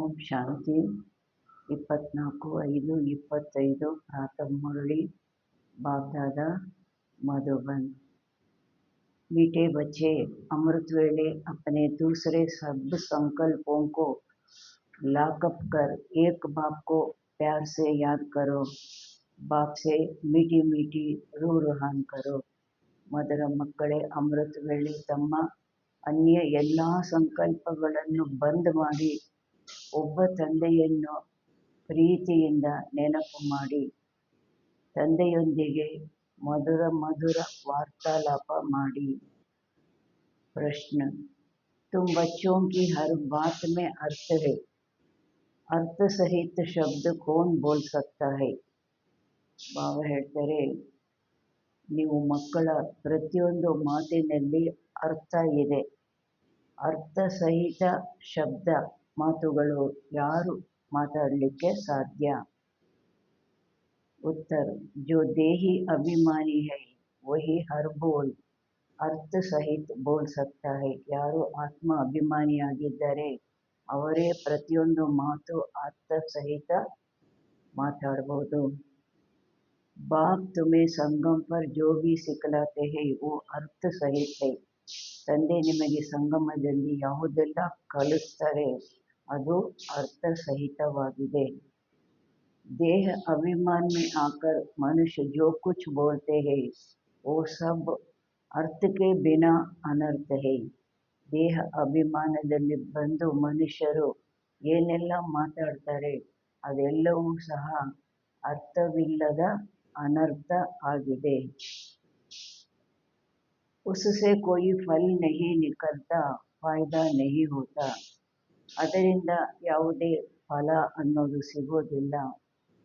ಓಂ ಶಾಂತಿ 24/5/25 प्रातः मुरली बाप-दादा मधुबन। मीठे बच्चे, अमृत वेले अपने दूसरे सब संकल्पों को लाकअप कर एक बाप को प्यार से याद करो। बाप से मीठी मीठी रूहान करो। ಮಧುರ ಮಕ್ಕಳೇ, ಅಮೃತ ವೇಳೆ ತಮ್ಮ ಅನ್ಯ ಎಲ್ಲ ಸಂಕಲ್ಪಗಳನ್ನು ಬಂದ್ ಮಾಡಿ ಒಬ್ಬ ತಂದೆಯನ್ನು ಪ್ರೀತಿಯಿಂದ ನೆನಪು ಮಾಡಿ ತಂದೆಯೊಂದಿಗೆ ಮಧುರ ಮಧುರ ವಾರ್ತಾಲಾಪ ಮಾಡಿ। प्रश्न, तुम बच्चों की हर बात में अर्थ है, अर्थ सहित शब्द कौन बोल सकता है? ಬಾಬಾ ಹೇಳ್ತಾರೆ, ನೀವು ಮಕ್ಕಳ ಪ್ರತಿಯೊಂದು ಮಾತಿನಲ್ಲಿ ಅರ್ಥ ಇದೆ, ಅರ್ಥ ಸಹಿತ ಶಬ್ದ ಮಾತುಗಳು ಯಾರು ಮಾತಾಡಲಿಕ್ಕೆ ಸಾಧ್ಯ? उत्तर, जो देही अभिमानी है वही हर बोल अर्थ सहित बोल सकता है। ಯಾರು ಆತ್ಮ ಅಭಿಮಾನಿಯಾಗಿದ್ದಾರೆ ಅವರೇ ಪ್ರತಿಯೊಂದು ಮಾತು ಅರ್ಥ ಸಹಿತ ಮಾತಾಡಬಹುದು। बाप तुम्हें संगम पर जो भी सिखलाते हैं वो अर्थ सहित है। ತಂದೆ ನಿಮಗೆ ಸಂಗಮದಲ್ಲಿ ಯಾವುದೆಲ್ಲ ಕಲಿಸ್ತಾರೆ ಅದು ಅರ್ಥ ಸಹಿತವಾಗಿದೆ। देह अभिमान में आकर मनुष्य जो कुछ बोलते हैं वो सब अर्थ के बिना अनर्थ है। ದೇಹ ಅಭಿಮಾನದಲ್ಲಿ ಬಂದು ಮನುಷ್ಯರು ಏನೆಲ್ಲ ಮಾತಾಡ್ತಾರೆ ಅದೆಲ್ಲವೂ ಸಹ ಅರ್ಥವಿಲ್ಲದ अनर्थ आಗಿದೆ। उससे कोई फल नहीं निकलता, फायदा नहीं होता। ಅದರಿಂದ ಯಾವುದೇ ಫಲ ಅನ್ನೋದು ಸಿಗೋದಿಲ್ಲ,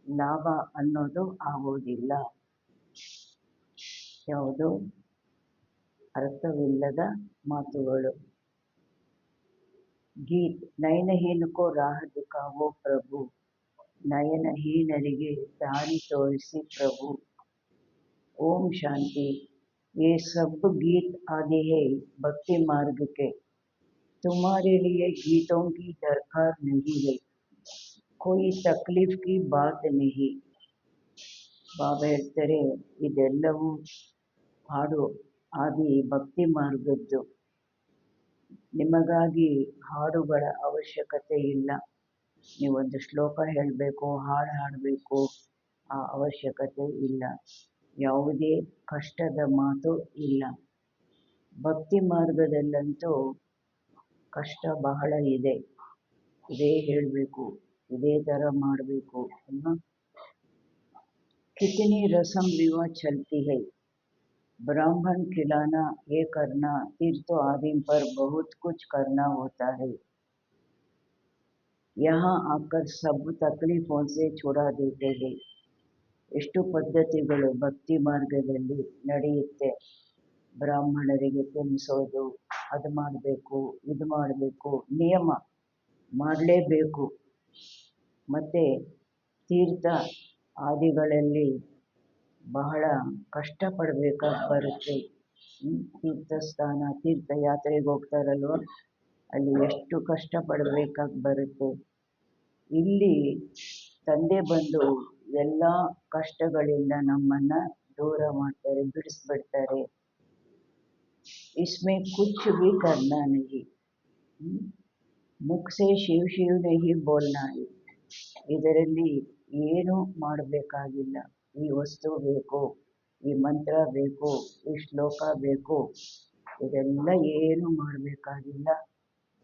ಲಾಭ ಅನ್ನೋದು ಆಗೋದಿಲ್ಲ। ಯಾವುದು ಅರ್ಥವಿಲ್ಲದ ಮಾತುಗಳು। ಗೀತ್, ನಯನಹೀನ ಕೋ ರಾಹ ದಿಖಾವೋ ಪ್ರಭು, ನಯನಹೀನರಿಗೆ ದಾರಿ ತೋರಿಸಿ ಪ್ರಭು। ओम शांति। ये सब गीत आदि है भक्ति मार्ग के, तुम्हारे लिए गीतों की दरकार नहीं है, कोई तकलीफ की बात नहीं। ಬಾಬಾ ಹೇಳ್ತಾರೆ, ಇದೆಲ್ಲವೂ ಹಾಡು ಆದಿ ಭಕ್ತಿ ಮಾರ್ಗದ್ದು, ನಿಮಗಾಗಿ ಹಾಡುಗಳ ಅವಶ್ಯಕತೆ ಇಲ್ಲ। ನೀವೊಂದು ಶ್ಲೋಕ ಹೇಳಬೇಕು, ಹಾಡು ಹಾಡಬೇಕು, ಆ ಅವಶ್ಯಕತೆ ಇಲ್ಲ। ಯಾವುದೇ ಕಷ್ಟದ ಮಾತು ಇಲ್ಲ। ಭಕ್ತಿ ಮಾರ್ಗದಲ್ಲಂತೂ ಕಷ್ಟ ಬಹಳ ಇದೆ, ಇದೇ ಹೇಳಬೇಕು, ಇದೇ ಥರ ಮಾಡಬೇಕು ಅನ್ನೋ। कितनी रस्म रिवाज चलती है, ब्राह्मण खिलाना ये करना, तीर्थ आदि पर बहुत कुछ करना होता है। यहाँ आकर सब तकलीफों से छुड़ा देते हैं। ಎಷ್ಟು ಪದ್ಧತಿಗಳು ಭಕ್ತಿ ಮಾರ್ಗದಲ್ಲಿ ನಡೆಯುತ್ತೆ, ಬ್ರಾಹ್ಮಣರಿಗೆ ತಿನ್ನಿಸೋದು, ಅದು ಮಾಡಬೇಕು, ಇದು ಮಾಡಬೇಕು, ನಿಯಮ ಮಾಡಲೇಬೇಕು। ಮತ್ತು ತೀರ್ಥ ಆದಿಗಳಲ್ಲಿ ಬಹಳ ಕಷ್ಟಪಡಬೇಕಾಗಿ ಬರುತ್ತೆ। ತೀರ್ಥಸ್ಥಾನ ತೀರ್ಥಯಾತ್ರೆಗೆ ಹೋಗ್ತಾರಲ್ವ, ಅಲ್ಲಿ ಎಷ್ಟು ಕಷ್ಟಪಡಬೇಕಾಗಿ ಬರುತ್ತೆ। ಇಲ್ಲಿ ತಂದೆ ಬಂದು ಎಲ್ಲ ಕಷ್ಟಗಳಿಂದ ನಮ್ಮನ್ನು ದೂರ ಮಾಡ್ತಾರೆ, ಬಿಡಿಸ್ಬಿಡ್ತಾರೆ। इसमें कुछ भी करना नहीं, मुख से शिव शिव नहीं बोलना है। ಇದರಲ್ಲಿ ಏನು ಮಾಡಬೇಕಾಗಿಲ್ಲ, ಈ ವಸ್ತು ಬೇಕು, ಈ ಮಂತ್ರ ಬೇಕು, ಈ ಶ್ಲೋಕ ಬೇಕು, ಇದೆಲ್ಲ ಏನು ಮಾಡಬೇಕಾಗಿಲ್ಲ।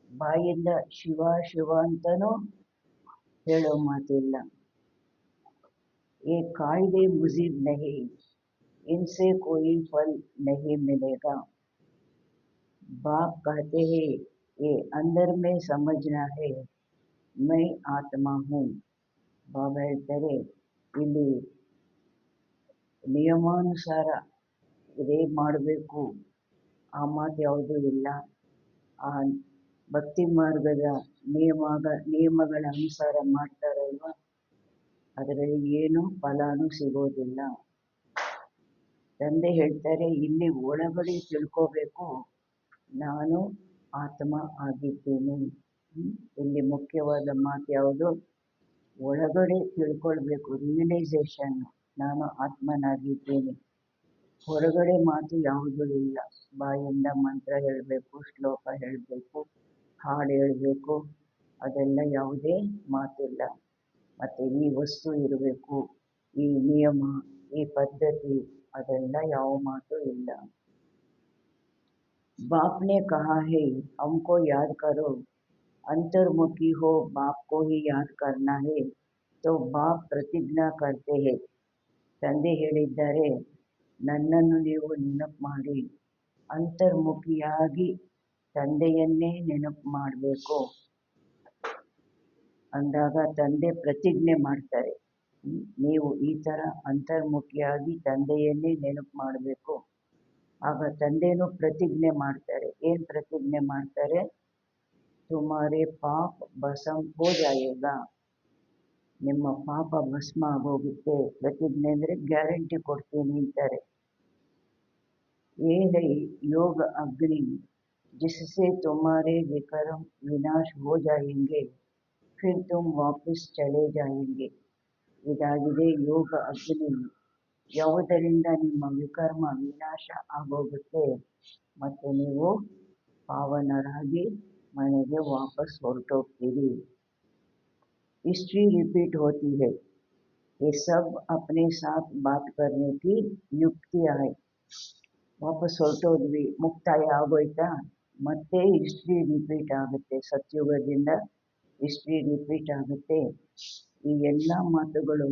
ಬಾಯಿಂದ ಶಿವ ಶಿವ ಅಂತನೂ ಹೇಳೋ ಮಾತಿಲ್ಲ। ये कायदे मुजीब नहीं, इनसे कोई फल नहीं मिलेगा। बाप कहते हैं ये अंदर में समझना है, मैं आत्मा हूँ। ಬಾಬಾ ಹೇಳ್ತಾರೆ, ಇಲ್ಲಿ ನಿಯಮಾನುಸಾರ ಇದೇ ಮಾಡಬೇಕು, ಆ ಮಾತು ಯಾವುದೂ ಇಲ್ಲ। ಆ ಭಕ್ತಿ ಮಾರ್ಗದ ನಿಯಮಗಳ ಅನುಸಾರ ಮಾಡ್ತಾರಲ್ವ, ಅದರಲ್ಲಿ ಏನು ಫಲಾನು ಸಿಗೋದಿಲ್ಲ। ತಂದೆ ಹೇಳ್ತಾರೆ, ಇಲ್ಲಿ ಒಳಗಡೆ ತಿಳ್ಕೋಬೇಕು, ನಾನು ಆತ್ಮ ಆಗಿದ್ದೇನೆ, ಇಲ್ಲಿ ಮುಖ್ಯವಾದ ಮಾತು ಯಾವುದು? ಒಳಗಡೆ ತಿಳ್ಕೊಳ್ಬೇಕು, ರಿಯಲೈಸೇಷನ್, ನಾನು ಆತ್ಮನಾಗಿದ್ದೀನಿ. ಹೊರಗಡೆ ಮಾತು ಯಾವುದೂ ಇಲ್ಲ. ಬಾಯಿಂದ ಮಂತ್ರ ಹೇಳಬೇಕು, ಶ್ಲೋಕ ಹೇಳಬೇಕು, ಹಾಡು ಹೇಳಬೇಕು, ಅದೆಲ್ಲ ಯಾವುದೇ ಮಾತಿಲ್ಲ. ಮತ್ತು ಈ ವಸ್ತು ಇರಬೇಕು, ಈ ನಿಯಮ, ಈ ಪದ್ಧತಿ, ಅದೆಲ್ಲ ಯಾವ ಮಾತು ಇಲ್ಲ. बाप ने कहा है हमको याद करो, अंतर्मुखी हो बाप को ही याद करना है, तो बाप प्रतिज्ञा करते हैं. ತಂದೆ ಹೇಳಿದ್ದಾರೆ, ನನ್ನನ್ನು ನೀವು ನೆನಪು ಮಾಡಿ, ಅಂತರ್ಮುಖಿಯಾಗಿ ತಂದೆಯನ್ನೇ ನೆನಪು ಮಾಡಬೇಕು ಅಂದಾಗ ತಂದೆ ಪ್ರತಿಜ್ಞೆ ಮಾಡ್ತಾರೆ. ನೀವು ಈ ಥರ ಅಂತರ್ಮುಖಿಯಾಗಿ ತಂದೆಯನ್ನೇ ನೆನಪು ಮಾಡಬೇಕು. ಆಗ ತಂದೆನೂ ಪ್ರತಿಜ್ಞೆ ಮಾಡ್ತಾರೆ. ಏನು ಪ್ರತಿಜ್ಞೆ ಮಾಡ್ತಾರೆ? ತುಮಾರೇ ಪಾಪ ಭಸ್ಮ ಹೋ ಜಾಯೇಗಾ, ನಿಮ್ಮ ಪಾಪ ಭಸ್ಮ ಆಗೋಗುತ್ತೆ. ಪ್ರತಿಜ್ಞೆ ಅಂದರೆ ಗ್ಯಾರಂಟಿ ಕೊಡ್ತೀನಿ ಅಂತಾರೆ. ये है योग अग्नि जिससे तुम्हारे विकर्म विनाश हो जाएंगे, फिर तुम वापस चले जाएंगे. ಇದಾಗಿದೆ ಯೋಗ ಅಗ್ನಿ. ಯಾವುದರಿಂದ ನಿಮ್ಮ ವಿಕರ್ಮ ವಿನಾಶ ಆಗೋಗುತ್ತೆ ಮತ್ತು ನೀವು ಪಾವನರಾಗಿ ಮನೆಗೆ ವಾಪಸ್ ಹೊರಟೋಗ್ತೀರಿ. हिस्ट्री रिपीट होती है, ये सब अपने साथ बात करने की युक्तियाँ है. ವಾಪಸ್ ಹೊರಟೋದ್ವಿ, ಮುಕ್ತಾಯ ಆಗೋಯ್ತಾ, ಮತ್ತೆ ಹಿಸ್ಟ್ರಿ ರಿಪೀಟ್ ಆಗುತ್ತೆ. ಸತ್ಯುಗದಿಂದ ಹಿಸ್ಟ್ರಿ ರಿಪೀಟ್ ಆಗುತ್ತೆ. ಈ ಎಲ್ಲ ಮಾತುಗಳು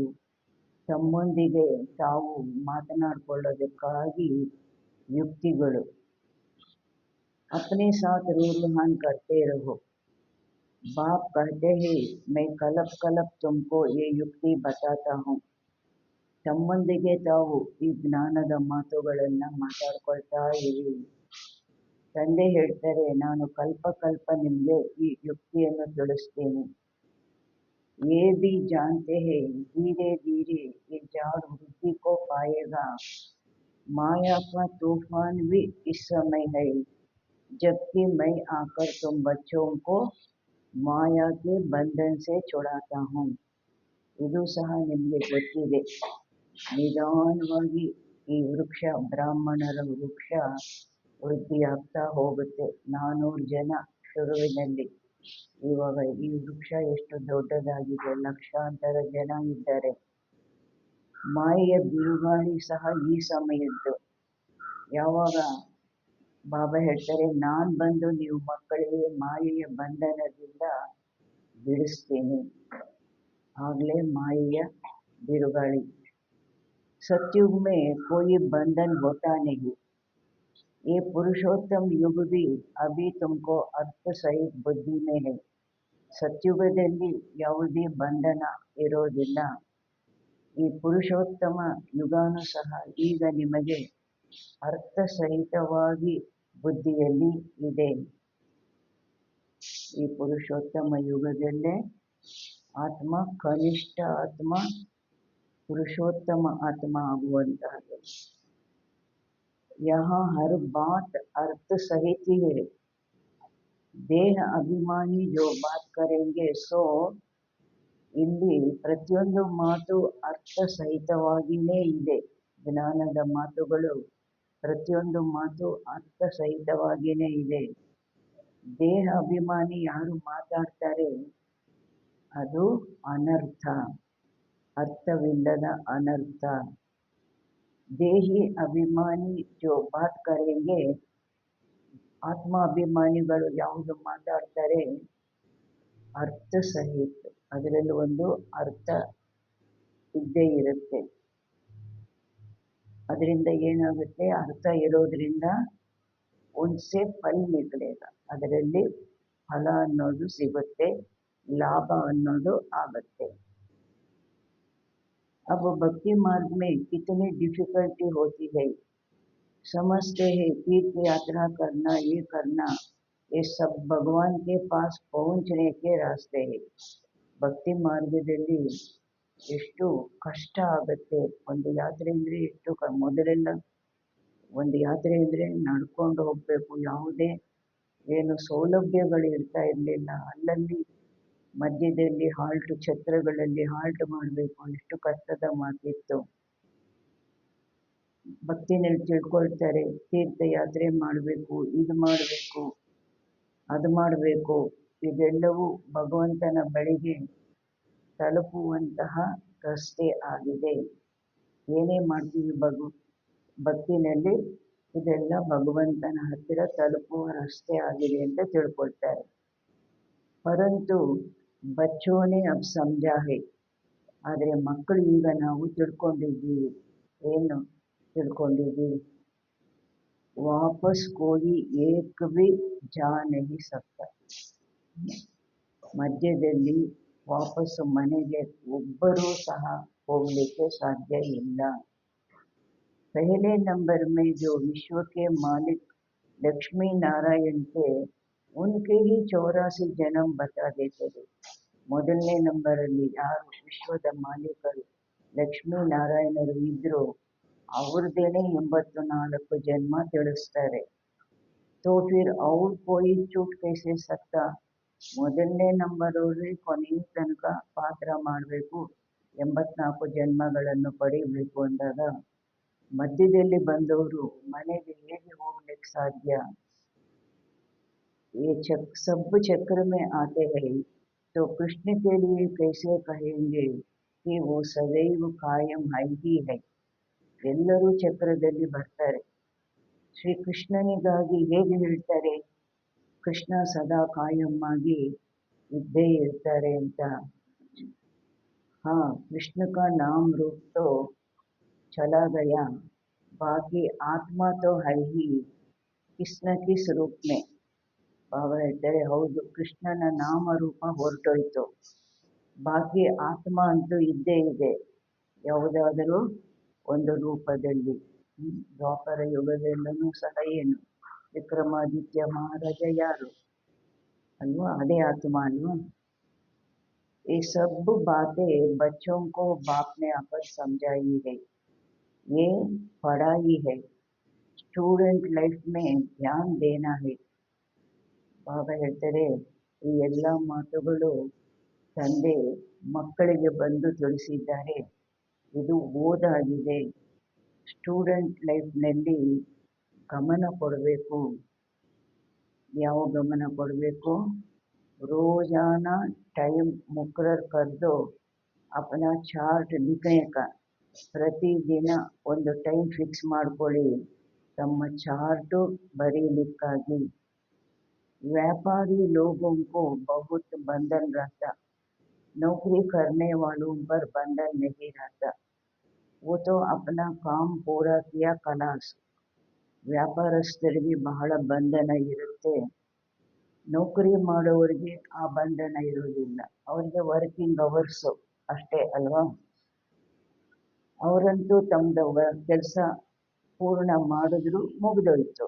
ತಮ್ಮೊಂದಿಗೆ ತಾವು ಮಾತನಾಡಿಕೊಳ್ಳೋದಕ್ಕಾಗಿ युक्तिಗಳು. अपने साथ रूहान करते रहो. बाप कहते हैं मैं कलप कलप तुमको ये युक्ति बताता हूँ. ತಮ್ಮೊಂದಿಗೆ ತಾವು ಈ ಜ್ಞಾನದ ಮಾತುಗಳನ್ನು ಮಾತಾಡ್ಕೊಳ್ತಾ ಇರಿ. ತಂದೆ ಹೇಳ್ತಾರೆ, ನಾನು ಕಲ್ಪ ಕಲ್ಪ ನಿಮಗೆ ಈ ಯುಕ್ತಿಯನ್ನು ತಿಳಿಸ್ತೀನಿ. ये भी जानते हैं धीरे धीरे ये जाड़ वृद्धि को पाएगा. माया का तूफान भी इस समय है, जबकि मैं आकर तुम बच्चों को माया के बंधन से छुड़ाता हूँ. ಇದು ಸಹ ನಿಮಗೆ ಗೊತ್ತಿದೆ. ನಿಧಾನವಾಗಿ ಈ ವೃಕ್ಷ, ಬ್ರಾಹ್ಮಣರ ವೃಕ್ಷ ವೃದ್ಧಿಯಾಗ್ತಾ ಹೋಗುತ್ತೆ. 400 ಜನ ಶುರುವಿನಲ್ಲಿ. ಇವಾಗ ಈ ವೃಕ್ಷ ಎಷ್ಟು ದೊಡ್ಡದಾಗಿದೆ, ಲಕ್ಷಾಂತರ ಜನ ಇದ್ದಾರೆ. ಮಾಯೆಯ ಬಿರುಗಾಳಿ ಸಹ ಈ ಸಮಯದ್ದು. ಯಾವಾಗ ಬಾಬಾ ಹೇಳ್ತಾರೆ, ನಾನು ಬಂದು ನೀವು ಮಕ್ಕಳಿಗೆ ಮಾಯೆಯ ಬಂಧನದಿಂದ ಬಿಡಿಸ್ತೀನಿ, ಆಗಲೇ ಮಾಯೆಯ बिरुगाड़ी. सतयुग में कोई बंधन होता नहीं. ये पुरुषोत्तम युग भी अभी तुमको अर्थ सहित बुद्धि में है. ಸತ್ಯುಗದಲ್ಲಿ ಯಾವುದೇ ಬಂಧನ ಇರೋದಿಲ್ಲ. ಈ ಪುರುಷೋತ್ತಮ ಯುಗನೂ ಸಹ ಈಗ ನಿಮಗೆ ಅರ್ಥಸಹಿತವಾಗಿ ಬುದ್ಧಿಯಲ್ಲಿ ಇದೆ. ಈ ಪುರುಷೋತ್ತಮ ಯುಗದಲ್ಲೇ ಆತ್ಮ ಕನಿಷ್ಠ ಆತ್ಮ पुरुषोत्तम आत्मा आगुವಂತಹದ್ದು. यहाँ हर बात अर्थ सहित ही है. देह अभिमानी जो बात करेंगे सो ಇಲ್ಲಿ ಪ್ರತಿಯೊಂದು ಮಾತು ಅರ್ಥ ಸಹಿತವಾಗಿಯೇ ಇದೆ. ಜ್ಞಾನದ ಮಾತುಗಳು ಪ್ರತಿಯೊಂದು ಮಾತು ಅರ್ಥ ಸಹಿತವಾಗಿಯೇ ಇದೆ. ದೇಹ ಅಭಿಮಾನಿ ಯಾರು ಮಾತಾಡ್ತಾರೆ ಅದು ಅನರ್ಥ, ಅರ್ಥವಿಲ್ಲದ ಅನರ್ಥ. ದೇಹಿ ಅಭಿಮಾನಿ ಜೋ ಬಾತ್ ಕರೆಂಗೆ, ಆತ್ಮ ಅಭಿಮಾನಿಗಳು ಯಾವುದು ಮಾತಾಡ್ತಾರೆ ಅರ್ಥ ಸಹಿತ, ಅದರಲ್ಲಿ ಒಂದು ಅರ್ಥ ಇದ್ದೇ ಇರುತ್ತೆ. ಅದರಿಂದ ಏನಾಗುತ್ತೆ, ಅರ್ಥ ಇರೋದ್ರಿಂದ ಉನ್ಸೆ ಫಲ ನಿಕಲೇಗ, ಅದರಲ್ಲಿ ಫಲ ಅನ್ನೋದು ಸಿಗುತ್ತೆ, ಲಾಭ ಅನ್ನೋದು ಆಗುತ್ತೆ. अब भक्ति मार्ग में कितनी डिफिकल्टी होती है. समझते हैं तीर्थ यात्रा करना, ये करना, ये सब भगवान के पास पहुंचने के रास्ते है. ಭಕ್ತಿ ಮಾರ್ಗದಲ್ಲಿ ಎಷ್ಟು ಕಷ್ಟ ಆಗುತ್ತೆ. ಒಂದು ಯಾತ್ರೆ ಅಂದರೆ ಎಷ್ಟು ಮೊದಲೆಲ್ಲ ಒಂದು ಯಾತ್ರೆ ಅಂದರೆ ನಡ್ಕೊಂಡು ಹೋಗಬೇಕು. ಯಾವುದೇ ಏನು ಸೌಲಭ್ಯಗಳು ಇರ್ತಾ ಇರಲಿಲ್ಲ. ಅಲ್ಲಲ್ಲಿ ಮಧ್ಯದಲ್ಲಿ ಹಾಲ್ಟ್, ಛತ್ರಗಳಲ್ಲಿ ಹಾಲ್ಟ್ ಮಾಡಬೇಕು, ಎಷ್ಟು ಕಷ್ಟದ ಮಾತಿತ್ತು. ಭಕ್ತಿನಲ್ಲಿ ತಿಳ್ಕೊಳ್ತಾರೆ, ತೀರ್ಥಯಾತ್ರೆ ಮಾಡಬೇಕು, ಇದು ಮಾಡಬೇಕು, ಅದು ಮಾಡಬೇಕು, ಇದೆಲ್ಲವೂ ಭಗವಂತನ ಬಳಿಗೆ ತಲುಪುವಂತಹ ರಸ್ತೆ ಆಗಿದೆ. ಏನೇ ಮಾಡ್ತೀವಿ ಭಕ್ತಿನಲ್ಲಿ ಇದೆಲ್ಲ ಭಗವಂತನ ಹತ್ತಿರ ತಲುಪುವ ರಸ್ತೆ ಆಗಿದೆ ಅಂತ ತಿಳ್ಕೊಳ್ತಾರೆ. ಪರಂತು ಬಚ್ಚೋನೆ ಅಬ್ ಸಮಜಾ ಹೈ. ಆದರೆ ಮಕ್ಕಳು ಈಗ ನಾವು ತಿಳ್ಕೊಂಡಿದ್ದೀವಿ. ಏನು ತಿಳ್ಕೊಂಡಿದ್ದೀವಿ? ವಾಪಸ್ ಕೋಯಿ ಏಕ್ ಭಿ ಜಾ ನಹಿ ಸಕ್ತಾ. ಮಧ್ಯದಲ್ಲಿ ವಾಪಸ್ಸು ಮನೆಗೆ ಒಬ್ಬರೂ ಸಹ ಹೋಗಲಿಕ್ಕೆ ಸಾಧ್ಯ ಇಲ್ಲ. पहले नंबर में जो विश्व के मालिक लक्ष्मी नारायण थे, उनके ही 84 जन्म बता देते थे. ಮೊದಲನೇ ನಂಬರಲ್ಲಿ ಯಾರು ವಿಶ್ವದ ಮಾಲೀಕರು ಲಕ್ಷ್ಮೀ ನಾರಾಯಣರು ಇದ್ರು, ಅವ್ರದ್ದೇನೆ 84 ಜನ್ಮ ತಿಳಿಸ್ತಾರೆ. तो फिर और कोई चूक कैसे सकता? ಮೊದಲನೇ ನಂಬರ್ ಅವ್ರಿಗೆ ಕೊನೆಯ ತನಕ ಪಾತ್ರ ಮಾಡಬೇಕು, 84 ಜನ್ಮಗಳನ್ನು ಪಡೆಯಬೇಕು ಅಂದಾಗ ಮಧ್ಯದಲ್ಲಿ ಬಂದವರು ಮನೆಗೆ ಹೇಗೆ ಹೋಗ್ಲಿಕ್ಕೆ ಸಾಧ್ಯ? ये सब चक्र में आते हैं तो कृष्ण के लिए कैसे कहेंगे कि वो सदैव कायम है ही है. ಎಲ್ಲರೂ ಚಕ್ರದಲ್ಲಿ ಬರ್ತಾರೆ. ಶ್ರೀಕೃಷ್ಣನಿಗಾಗಿ ಹೇಗೆ ಹೇಳ್ತಾರೆ ಕೃಷ್ಣ ಸದಾ ಕಾಯಮ್ಮಾಗಿ ಇದ್ದೇ ಇರ್ತಾರೆ ಅಂತ? हाँ, कृष्ण का नाम रूप तो चला गया, बाकी आत्मा तो है ही किस न किस रूप में. ಬಾಬಾ ಹೇಳ್ತಾರೆ, ಹೌದು, ಕೃಷ್ಣನ ನಾಮರೂಪ ಹೊರಟೋಯ್ತು, ಬಾಕಿ ಆತ್ಮ ಅಂತೂ ಇದ್ದೇ ಇದೆ ಯಾವುದಾದರೂ ಒಂದು ರೂಪದಲ್ಲಿ. ದ್ವಾಪರ ಯುಗದಲ್ಲೂ ಸಹ ಏನು ವಿಕ್ರಮಾದಿತ್ಯ ಮಹಾರಾಜ ಯಾರು ಅಲ್ವಾ, ಅದೇ ಆತ್ಮ ಅಲ್ವಾ. ये सब बातें बच्चों को बाप ने आपस समझाई है, ये पढ़ाई है, स्टूडेंट लाइफ में ध्यान देना है. ಬಾಬಾ ಹೇಳ್ತಾರೆ, ಈ ಎಲ್ಲ ಮಾತುಗಳು ತಂದೆ ಮಕ್ಕಳಿಗೆ ಬಂದು ತಿಳಿಸಿದ್ದಾರೆ, ಇದು ಓದಾಗಿದೆ. ಸ್ಟೂಡೆಂಟ್ ಲೈಫ್ನಲ್ಲಿ ಗಮನ ಕೊಡಬೇಕು. ಯಾವ ಗಮನ ಕೊಡಬೇಕು? रोजाना टाइम मुकर्रर कर दो, अपना चार्ट लिखने का. ಪ್ರತಿದಿನ ಒಂದು ಟೈಮ್ ಫಿಕ್ಸ್ ಮಾಡ್ಕೊಳ್ಳಿ ತಮ್ಮ ಚಾರ್ಟು ಬರೀಲಿಕ್ಕಾಗಿ. व्यापारी लोगों को बहुत बंधन रहता, नौकरी करने वालों पर बंधन नहीं रहता, वो तो अपना काम पूरा किया खलास. ವ್ಯಾಪಾರಸ್ಥರಿಗೆ ಬಹಳ ಬಂಧನ ಇರುತ್ತೆ, ನೌಕರಿ ಮಾಡೋರಿಗೆ ಆ ಬಂಧನ ಇರೋದಿಲ್ಲ. ಅವ್ರಿಗೆ ವರ್ಕಿಂಗ್ ಅವರ್ಸು ಅಷ್ಟೇ ಅಲ್ವಾ. ಅವರಂತೂ ತಮ್ಮದು ಕೆಲಸ ಪೂರ್ಣ ಮಾಡಿದ್ರು ಮುಗಿದೋಯ್ತು.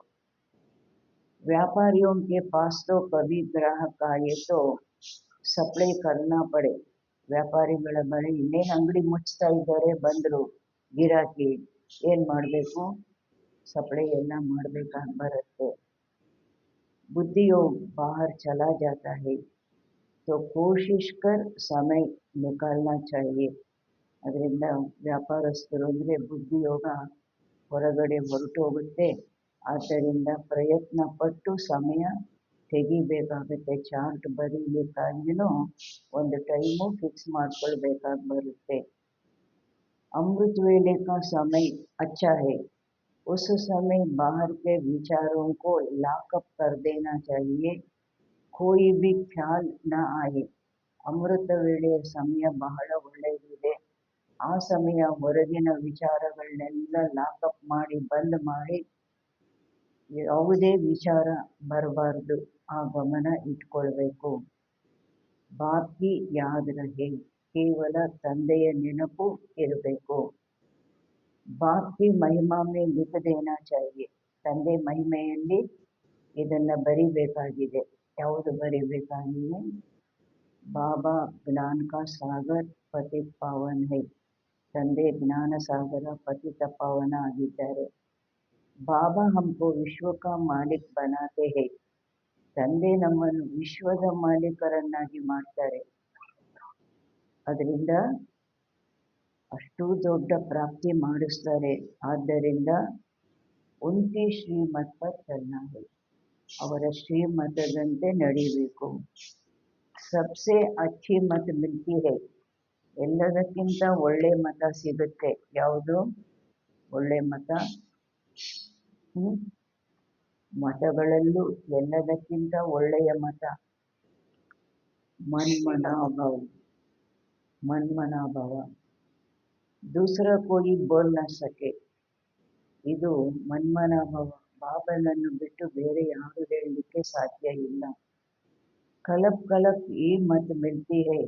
व्यापारियों के पास तो कभी ग्राहक आए तो सप्लाई करना पड़े. ವ್ಯಾಪಾರಿಗಳ ಬಳಿ ಇನ್ನೇನು ಅಂಗಡಿ ಮುಚ್ತಾ ಇದ್ದಾರೆ, ಬಂದರು ಗಿರಾಕಿ, ಏನು ಮಾಡಬೇಕು? ಸಪ್ಲೈ ಎಲ್ಲ ಮಾಡಬೇಕಾಗಿ ಬರುತ್ತೆ. बुद्धियों बाहर चला जाता है तो कोशिश कर समय निकालना चाहिए. ಅದರಿಂದ ವ್ಯಾಪಾರಸ್ಥರು ಅಂದರೆ ಬುದ್ಧಿಯೋಗ ಹೊರಗಡೆ ಹೊರಟು ಹೋಗುತ್ತೆ, ಆದ್ದರಿಂದ ಪ್ರಯತ್ನ ಪಟ್ಟು ಸಮಯ ತೆಗಿಬೇಕಾಗುತ್ತೆ. ಚಾರ್ಟ್ ಬರೀಲಿಕ್ಕಾಗಿಯೂ ಒಂದು ಟೈಮು ಫಿಕ್ಸ್ ಮಾಡ್ಕೊಳ್ಬೇಕಾಗಿ ಬರುತ್ತೆ. अमृत वेले का समय अच्छा है, उस समय बाहर के विचारों को लॉकअप कर देना चाहिए, कोई भी ख्याल न आए. ಅಮೃತ ವೇಳೆಯ ಸಮಯ ಬಹಳ ಒಳ್ಳೆಯದಿದೆ. ಆ ಸಮಯ ಹೊರಗಿನ ವಿಚಾರಗಳನ್ನೆಲ್ಲ ಲಾಕಪ್ ಮಾಡಿ ಬಂದ್ ಮಾಡಿ ಯಾವುದೇ ವಿಚಾರ ಬರಬಾರ್ದು, ಆ ಗಮನ ಇಟ್ಕೊಳ್ಬೇಕು. ಬಾಕಿ ಯಾದ್ ರಹೆ, ಕೇವಲ ತಂದೆಯ ನೆನಪು ಇರಬೇಕು. ಬಾಕಿ ಮಹಿಮಾ ಮೇ ಲಿಖ ದೇನಾ ಚಾಹಿಯೆ, ತಂದೆ ಮಹಿಮೆಯಲ್ಲಿ ಇದನ್ನು ಬರಿಬೇಕಾಗಿದೆ. ಯಾವುದು ಬರಿಬೇಕಾಗಿದೆ? ಬಾಬಾ ಜ್ಞಾನ ಕಾ ಸಾಗರ್ ಪತಿತ ಪಾವನ್ ಹೈ, ತಂದೆ ಜ್ಞಾನ ಸಾಗರ ಪತಿತ ಪಾವನ ಆಗಿದ್ದಾರೆ. ಬಾಬಾ ಹಮ್ಕೋ ವಿಶ್ವ ಕಾ ಮಾಲಿಕ್ ಬನಾತೆ ಹೈ, ತಂದೆ ನಮ್ಮನ್ನು ವಿಶ್ವದ ಮಾಲೀಕರನ್ನಾಗಿ ಮಾಡ್ತಾರೆ. ಅದರಿಂದ ಅಷ್ಟು ದೊಡ್ಡ ಪ್ರಾಪ್ತಿ ಮಾಡಿಸ್ತಾರೆ. ಆದ್ದರಿಂದ ಉಂಟಿ ಶ್ರೀಮತ್ ಪರ್ ಚಲನಾ ಹೈ, ಅವರ ಶ್ರೀಮತದಂತೆ ನಡಿಬೇಕು. ಸಬ್ಸೆ ಅಚ್ಚಿ ಮತ ಮಿಲ್ತಿ ಹೈ, ಎಲ್ಲದಕ್ಕಿಂತ ಒಳ್ಳೆ ಮತ ಸಿಗುತ್ತೆ. ಯಾವುದು ಒಳ್ಳೆ ಮತ? ಮತಗಳಲ್ಲೂ ಎಲ್ಲದಕ್ಕಿಂತ ಒಳ್ಳೆಯ ಮತ ಮನ್ಮನಾಭವ. ಮನ್ಮನಾಭವ ದೂಸರ ಕೋಯಿ ಬೋಲ್ ನ ಸಕೆ. ಇದು ಮನ್ಮನಾಭವ, ಬಾಬನನ್ನು ಬಿಟ್ಟು ಬೇರೆ ಯಾರು ಹೇಳಲಿಕ್ಕೆ ಸಾಧ್ಯ ಇಲ್ಲ. ಕಲ್ಪ್ ಕಲ್ಪ್ ಈ ಮತ ಮಿಲ್ತಿ ಹೈ,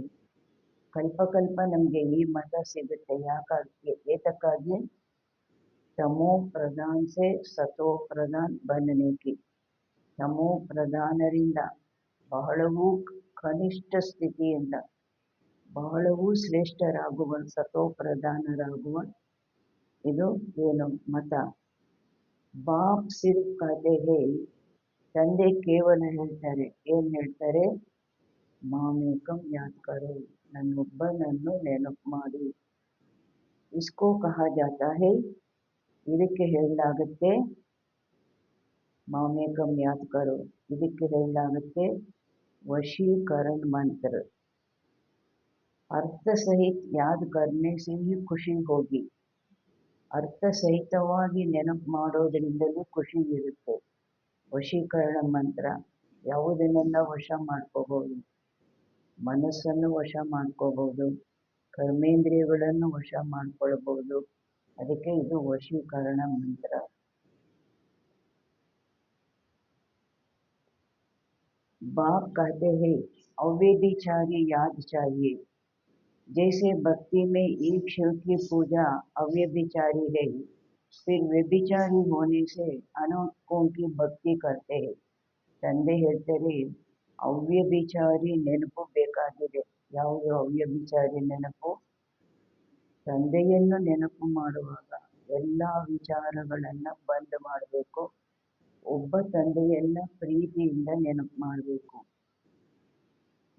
ಕಲ್ಪ ನಮಗೆ ಈ ಮತ ಸಿಗುತ್ತೆ. ಏತಕ್ಕಾಗಿ? ತಮೋ ಪ್ರಧಾನ್ ಸೆ ಸತೋ ಪ್ರಧಾನ್ ಬನ್ನನೇಕಿ. ತಮೋ ಪ್ರಧಾನರಿಂದ ಬಹಳವೂ ಕನಿಷ್ಠ ಸ್ಥಿತಿಯಿಂದ ಬಹಳವೂ ಶ್ರೇಷ್ಠರಾಗುವ, ಸತೋ ಪ್ರಧಾನರಾಗುವ ಇದು ಏನು ಮತ. ಬಾಪ್ ಸಿರ್ಫ್ ಕಹತೆ ಹೈ, ತಂದೆ ಕೇವಲ ಹೇಳ್ತಾರೆ. ಏನ್ ಹೇಳ್ತಾರೆ? ಮಾಮೇಕಂ ಯಾದ್ ಕರೋ, ನನ್ನೊಬ್ಬನನ್ನು ನೆನಪು ಮಾಡಿ. ಇಸ್ಕೋ ಕಹಾ ಜಾತಾ ಹೈ, ಇದಕ್ಕೆ ಹೇಳಲಾಗುತ್ತೆ ಮಾಮೇಕಂ ಯಾದ್ ಕರೋ, ಇದಕ್ಕೆ ಹೇಳಲಾಗುತ್ತೆ ವಶೀಕರಣ ಮಂತ್ರ. ಅರ್ಥ ಸಹಿತ ಯಾದ್ ಕರ್ನೆ ಸೆ ಹಿ ಖುಷಿ ಹೋಗಿ. ಅರ್ಥ ಸಹಿತವಾಗಿ ನೆನಪು ಮಾಡೋದ್ರಿಂದಲೂ ಖುಷಿ ಇರುತ್ತೆ. ವಶೀಕರಣ ಮಂತ್ರ ಯಾವುದನ್ನೆಲ್ಲ ವಶ ಮಾಡ್ಕೋಬಹುದು? ಮನಸ್ಸನ್ನು ವಶ ಮಾಡ್ಕೋಬಹುದು, ಕರ್ಮೇಂದ್ರಿಯಗಳನ್ನು ವಶ ಮಾಡ್ಕೊಳ್ಬಹುದು. ಅದಕ್ಕೆ ಇದು ವಶೀಕರಣ ಮಂತ್ರ. बाप कहते हैं अव्यभिचारी याद चाहिए. जैसे भक्ति में एक शिव की पूजा अव्यभिचारी है, फिर व्यभिचारी होने से अनेकों की भक्ति करते हैं. ತಂದೆ ಹೇಳ್ತಾರೆ ಅವ್ಯಭಿಚಾರಿ ನೆನಪು ಬೇಕಾಗಿದೆ. ಯಾವುದು ಅವ್ಯಭಿಚಾರಿ ನೆನಪು? ತಂದೆಯನ್ನು ನೆನಪು ಮಾಡುವಾಗ ಎಲ್ಲ ವಿಚಾರಗಳನ್ನ ಬಂದ್ ಮಾಡಬೇಕು. ಒಬ್ಬ ತಂದೆಯನ್ನ ಪ್ರೀತಿಯಿಂದ ನೆನಪು ಮಾಡಬೇಕು.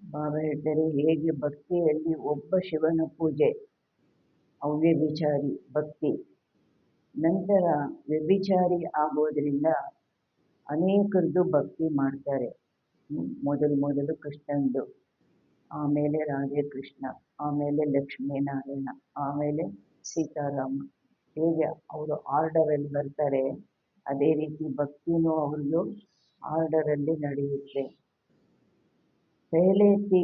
ಬಾಬಾ ಹೇಳ್ತಾರೆ ಹೇಗೆ ಭಕ್ತಿಯಲ್ಲಿ ಒಬ್ಬ ಶಿವನ ಪೂಜೆ ಅವ್ಯಭಿಚಾರಿ ಭಕ್ತಿ, ನಂತರ ವ್ಯಭಿಚಾರಿ ಆಗೋದ್ರಿಂದ ಅನೇಕರದ್ದು ಭಕ್ತಿ ಮಾಡ್ತಾರೆ. ಮೊದಲು ಕೃಷ್ಣಂದು, ಆಮೇಲೆ ರಾಧೆ ಕೃಷ್ಣ, ಆಮೇಲೆ ಲಕ್ಷ್ಮೀನಾರಾಯಣ, ಆಮೇಲೆ ಸೀತಾರಾಮ. ಹೇಗೆ ಅವರು ಆರ್ಡರಲ್ಲಿ ಬರ್ತಾರೆ, ಅದೇ ರೀತಿ ಭಕ್ತಿನೂ ಅವ್ರದ್ದು ಆರ್ಡರಲ್ಲಿ ನಡೆಯುತ್ತೆ. ಪಹಲೆ ಥಿ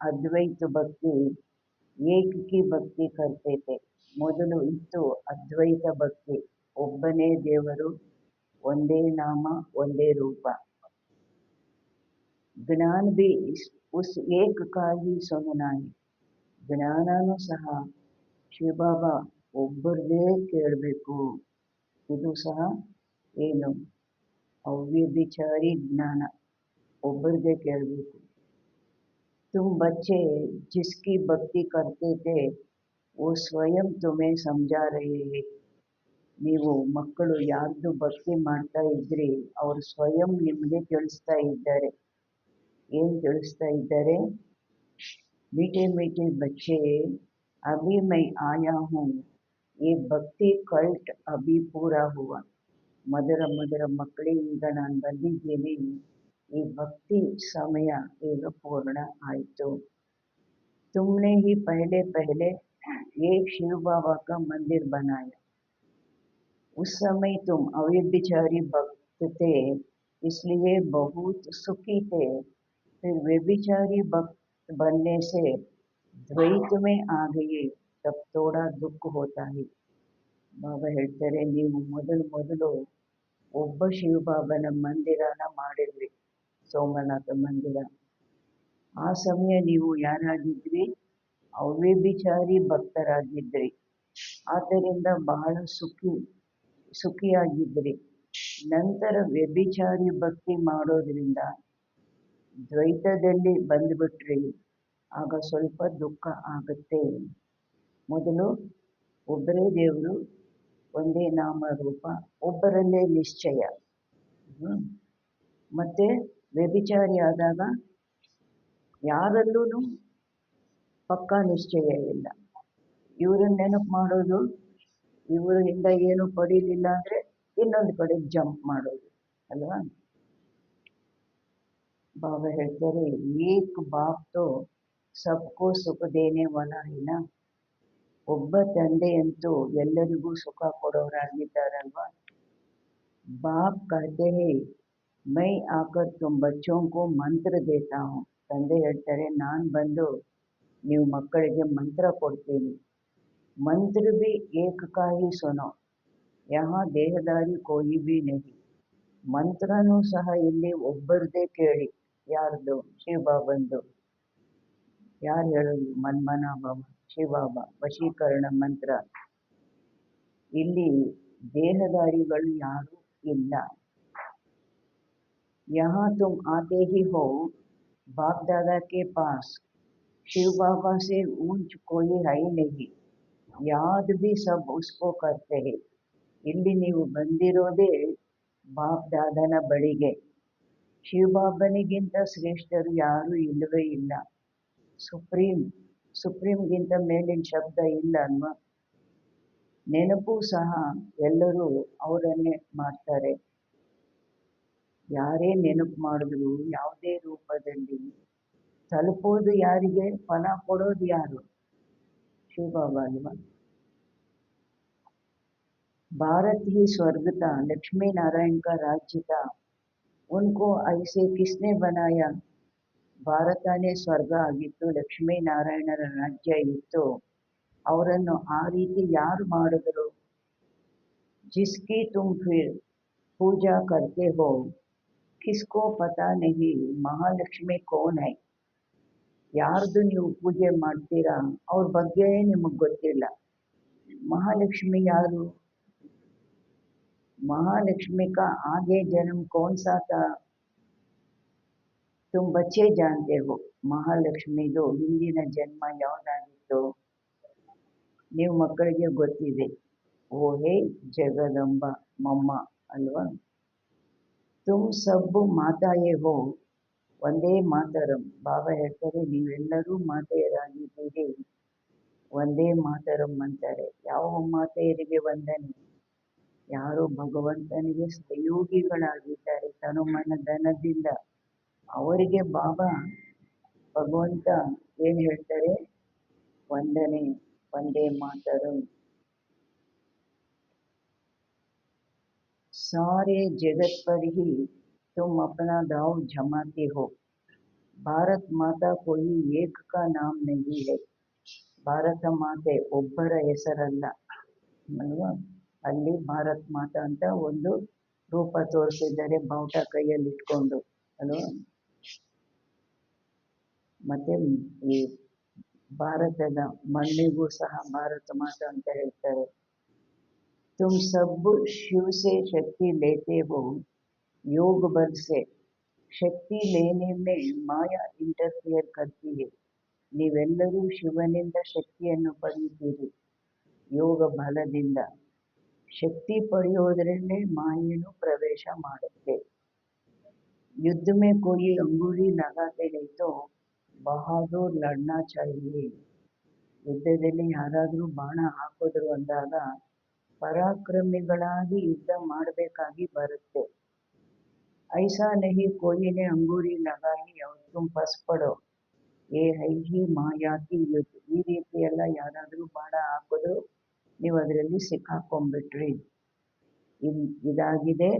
ಅದ್ವೈತ ಭಕ್ತಿ, ಏಕಕಿ ಭಕ್ತಿ ಕರ್ತೇತೆ. ಮೊದಲು ಇತ್ತು ಅದ್ವೈತ ಭಕ್ತಿ, ಒಬ್ಬನೇ ದೇವರು, ಒಂದೇ ನಾಮ, ಒಂದೇ ರೂಪ. ಜ್ಞಾನ ಬಿ ಉಸ್ ಏಕ ಕಾ ಹಿ ಸುನನಾ ಹೈ. ಜ್ಞಾನನೂ ಸಹ ಶಿವಬಾಬಾ ಒಬ್ಬರದೇ ಕೇಳಬೇಕು. ಇದು ಸಹ ಏನು ಅವ್ಯಭಿಚಾರಿ ಜ್ಞಾನ, ಒಬ್ಬರದೇ ಕೇಳಬೇಕು. तुम बच्चे जिसकी भक्ति करते थे वो स्वयं तुम्हें समझा रहे हैं. ನೀವು ಮಕ್ಕಳು ಯಾರ್ದು ಭಕ್ತಿ ಮಾಡ್ತಾ ಇದ್ರಿ ಅವರು ಸ್ವಯಂ ನಿಮಗೆ ತಿಳಿಸ್ತಾ ಇದ್ದಾರೆ. ಏನ್ ತಿಳಿಸ್ತಾ ಇದ್ದಾರೆ? मीठे मीठे बच्चे अभी मैं आया हूँ, ये भक्ति कल्ट अभी पूरा हुआ. ಮಧುರ ಮಕ್ಕಳೇ, ಈಗ ನಾನು ಬಂದಿದ್ದೀನಿ, ಈ ಭಕ್ತಿ ಸಮಯ ಈಗ ಪೂರ್ಣ ಆಯಿತು. तुमने ही पहले एक शिव बाबा का मंदिर बनाया. उस समय तुम अव्यभिचारी भक्त थे, इसलिए बहुत सुखी थे. फिर व्यभिचारी भक्त बनने से द्वैत में आ गए, तब थोड़ा दुख होता है. ಬಾಬಾ ಹೇಳ್ತಾರೆ, ನೀವು ಮೊದಲು ಒಬ್ಬ ಶಿವಬಾಬನ ಮಂದಿರನ ಮಾಡಿದ್ರಿ, ಸೋಮನಾಥ ಮಂದಿರ. ಆ ಸಮಯ ನೀವು ಯಾರಾಗಿದ್ರಿ? ಅವ್ಯಭಿಚಾರಿ ಭಕ್ತರಾಗಿದ್ರಿ. ಆದ್ದರಿಂದ ಬಹಳ ಸುಖಿಯಾಗಿದ್ರಿ. ನಂತರ ವ್ಯಭಿಚಾರಿ ಭಕ್ತಿ ಮಾಡೋದ್ರಿಂದ ದ್ವೈತದಲ್ಲಿ ಬಂದ್ಬಿಟ್ರಿ, ಆಗ ಸ್ವಲ್ಪ ದುಃಖ ಆಗುತ್ತೆ. ಮೊದಲು ಒಬ್ಬರೇ ದೇವರು, ಒಂದೇ ನಾಮ ರೂಪ, ಒಬ್ಬರಲ್ಲೇ ನಿಶ್ಚಯ. ಮತ್ತೆ ವ್ಯಭಿಚಾರಿ ಆದಾಗ ಯಾರಲ್ಲೂ ಪಕ್ಕಾ ನಿಶ್ಚಯ ಇಲ್ಲ. ಇವ್ರನ್ನ ನೆನಪು ಮಾಡೋದು, ಇವರಿಂದ ಏನು ಪಡೀಲಿಲ್ಲ ಅಂದರೆ ಇನ್ನೊಂದು ಕಡೆ ಜಂಪ್ ಮಾಡೋದು ಅಲ್ವಾ. ಬಾಬಾ ಹೇಳ್ತಾರೆ, ಏಕ್ ಬಾಪ್ ತೋ ಸಬ್ಕೋ ಸುಖ ದೇನೆ ವಾಲಾ ಇಲ್ಲ. ಒಬ್ಬ ತಂದೆಯಂತೂ ಎಲ್ಲರಿಗೂ ಸುಖ ಕೊಡೋರಾಗಿದ್ದಾರಲ್ವಾ. ಬಾಪ್ ಕಹತೆ ಹೇ ಮೈ ಆಕರ್ ತುಮ್ ಬಚ್ಚೋಂ ಕೋ ಮಂತ್ರ ದೇತಾ ಹೂಂ. ತಂದೆ ಹೇಳ್ತಾರೆ, ನಾನು ಬಂದು ನೀವು ಮಕ್ಕಳಿಗೆ ಮಂತ್ರ ಕೊಡ್ತೀನಿ. ಮಂತ್ರ ಬಿ ಏಕ ಕಾ ಹಿ ಸುನೋ, ಯಹಾ ದೇಹದಾರಿ ಕೋಯಿ ಬಿ ನಹಿ. ಮಂತ್ರನೂ ಸಹ ಇಲ್ಲಿ ಒಬ್ಬರದೇ ಕೇಳಿ. ಯಾರ್ದು? ಶಿವಬಾಬಂದು. ಯಾರು ಹೇಳೋದು? ಮನ್ಮನಾಭವ ಶಿವಬಾಬಾ ವಶೀಕರಣ ಮಂತ್ರ. ಇಲ್ಲಿ ದೇಹದಾರಿಗಳು ಯಾರು ಇಲ್ಲ. यहाँ तुम आते ही हो बाप दादा के पास, शिव बाबा से ऊंच कोई है ही नहीं, याद भी सब उसको करते हैं. ಇಲ್ಲಿ ನೀವು ಬಂದಿರೋದೇ ಬಾಪ್ ದಾದನ ಬಳಿಗೆ. ಶಿವಬಾಬನಿಗಿಂತ ಶ್ರೇಷ್ಠರು ಯಾರೂ ಇಲ್ಲವೇ ಇಲ್ಲ. ಸುಪ್ರೀಂಗಿಂತ ಮೇಲಿನ ಶಬ್ದ ಇಲ್ಲ ಅಲ್ವಾ. ನೆನಪು ಸಹ ಎಲ್ಲರೂ ಅವರನ್ನೇ ಮಾಡ್ತಾರೆ. ಯಾರೇ ನೆನಪು ಮಾಡಿದ್ರು ಯಾವುದೇ ರೂಪದಲ್ಲಿ ತಲುಪೋದು ಯಾರಿಗೆ? ಫಲ ಕೊಡೋದು ಯಾರು? ಶಿವಬಾಬಾ ಅಲ್ವಾ. भारत ही स्वर्ग था, लक्ष्मी नारायण का राज्य था, उनको ऐसे किसने बनाया? ಭಾರತನೇ ಸ್ವರ್ಗ ಆಗಿತ್ತು, ಲಕ್ಷ್ಮೀನಾರಾಯಣರ ರಾಜ್ಯ ಇತ್ತು. ಅವರನ್ನು ಆ ರೀತಿ ಯಾರು ಮಾಡಿದ್ರು? ಜಿಸ್ಕಿ ತುಮ್ ಫಿರ್ ಪೂಜಾ ಕರ್ತೆ ಹೋ, ಕಿಸ್ಕೋ ಪತಾ ನಹಿ ಮಹಾಲಕ್ಷ್ಮಿ ಕೋನ್ ಹೈ. ಯಾರ್ದು ನೀವು ಪೂಜೆ ಮಾಡ್ತೀರಾ ಅವ್ರ ಬಗ್ಗೆ ನಿಮಗೆ ಗೊತ್ತಿಲ್ಲ. ಮಹಾಲಕ್ಷ್ಮಿ ಯಾರು? महालक्ष्मी का आगे जन्म कौन सा था? तुम बच्चे जानते हो. ಮಹಾಲಕ್ಷ್ಮಿದು ಹಿಂದಿನ ಜನ್ಮ ಯಾವುದಾಗಿತ್ತು ನೀವು ಮಕ್ಕಳಿಗೆ ಗೊತ್ತಿದೆ. ಓ ಹೇ ಜಗದಂಬ ಮಮ್ಮ ಅಲ್ವಾ. ತುಮ್ ಸಬ್ ಮಾತಾಯೇ ಹೋ, ಒಂದೇ ಮಾತರಂ. ಬಾಬಾ ಹೇಳ್ತಾರೆ, ನೀವೆಲ್ಲರೂ ಮಾತೆಯರಾಗಿದ್ದೀರಿ, ಒಂದೇ ಮಾತರಂ ಅಂತಾರೆ. ಯಾವ ಮಾತೆಯರಿಗೆ ವಂದನೆ? ಯಾರು ಭಗವಂತನಿಗೆ ಸಹಯೋಗಿಗಳಾಗಿದ್ದಾರೆ ತನುಮನ ಧನದಿಂದ, ಅವರಿಗೆ ಬಾಬಾ ಭಗವಂತ ಏನು ಹೇಳ್ತಾರೆ? ವಂದನೆ, ಒಂದೇ ಮಾತರಂ. सारे जगत पर ही तुम अपना दाव जमाते हो. ಭಾರತ ಮಾತಾ कोई एक का नाम नहीं है. ಭಾರತ ಮಾತೆ ಒಬ್ಬರ ಹೆಸರಲ್ಲ ಅಲ್ವಾ. ಅಲ್ಲಿ ಭಾರತ ಮಾತಾ ಅಂತ ಒಂದು ರೂಪ ತೋರಿಸಿದ್ದಾರೆ, ಬಾವುಟ ಕೈಯಲ್ಲಿ ಇಟ್ಕೊಂಡು ಅಲ್ವಾ. ಮತ್ತೆ ಈ ಭಾರತದ ಮಣ್ಣಿಗೂ ಸಹ ಭಾರತ ಮಾತಾ ಅಂತ ಹೇಳ್ತಾರೆ. ತುಮ್ ಸಬ್ ಶಿವ ಸೆ ಶಕ್ತಿ ಲೇತೆ ಹೋ, योग बल से. ಶಕ್ತಿ लेने में ಮಾಯಾ ಇಂಟರ್ಫಿಯರ್ करती है. ನೀವೆಲ್ಲರೂ ಶಿವನಿಂದ ಶಕ್ತಿಯನ್ನು ಪಡೆಯುತ್ತೀರಿ, ಯೋಗ ಬಲದಿಂದ. ಶಕ್ತಿ ಪಡೆಯೋದ್ರಲ್ಲೇ ಮಾಯೆಯನ್ನು ಪ್ರವೇಶ ಮಾಡುತ್ತೆ. युद्ध में कोई अंगूरी लगाते नहीं तो बहादुर लड़ना चाहिए. ಯುದ್ಧದಲ್ಲಿ ಯಾರಾದರೂ ಬಾಣ ಹಾಕಿದ್ರು ಅಂದಾಗ ಪರಾಕ್ರಮಿಗಳಾಗಿ ಯುದ್ಧ ಮಾಡಬೇಕಾಗಿ ಬರುತ್ತೆ. ಐಸಾ ನಹಿ ಕೋಯಿ ನೆ ಅಂಗೂರಿ ಲಗಾಯಿ और तुम फंस पड़ो, ಏ ಹೈಹಿ ಮಾಯಾತಿ ಯುದ್ಧ. ಈ ರೀತಿ ಎಲ್ಲ ಯಾರಾದರೂ ಬಾಣ ಹಾಕಿದ್ರು ನೀವು ಅದರಲ್ಲಿ ಸಿಕ್ಕಾಕೊಂಡ್ಬಿಟ್ರಿ. ಇದಾಗಿದೆ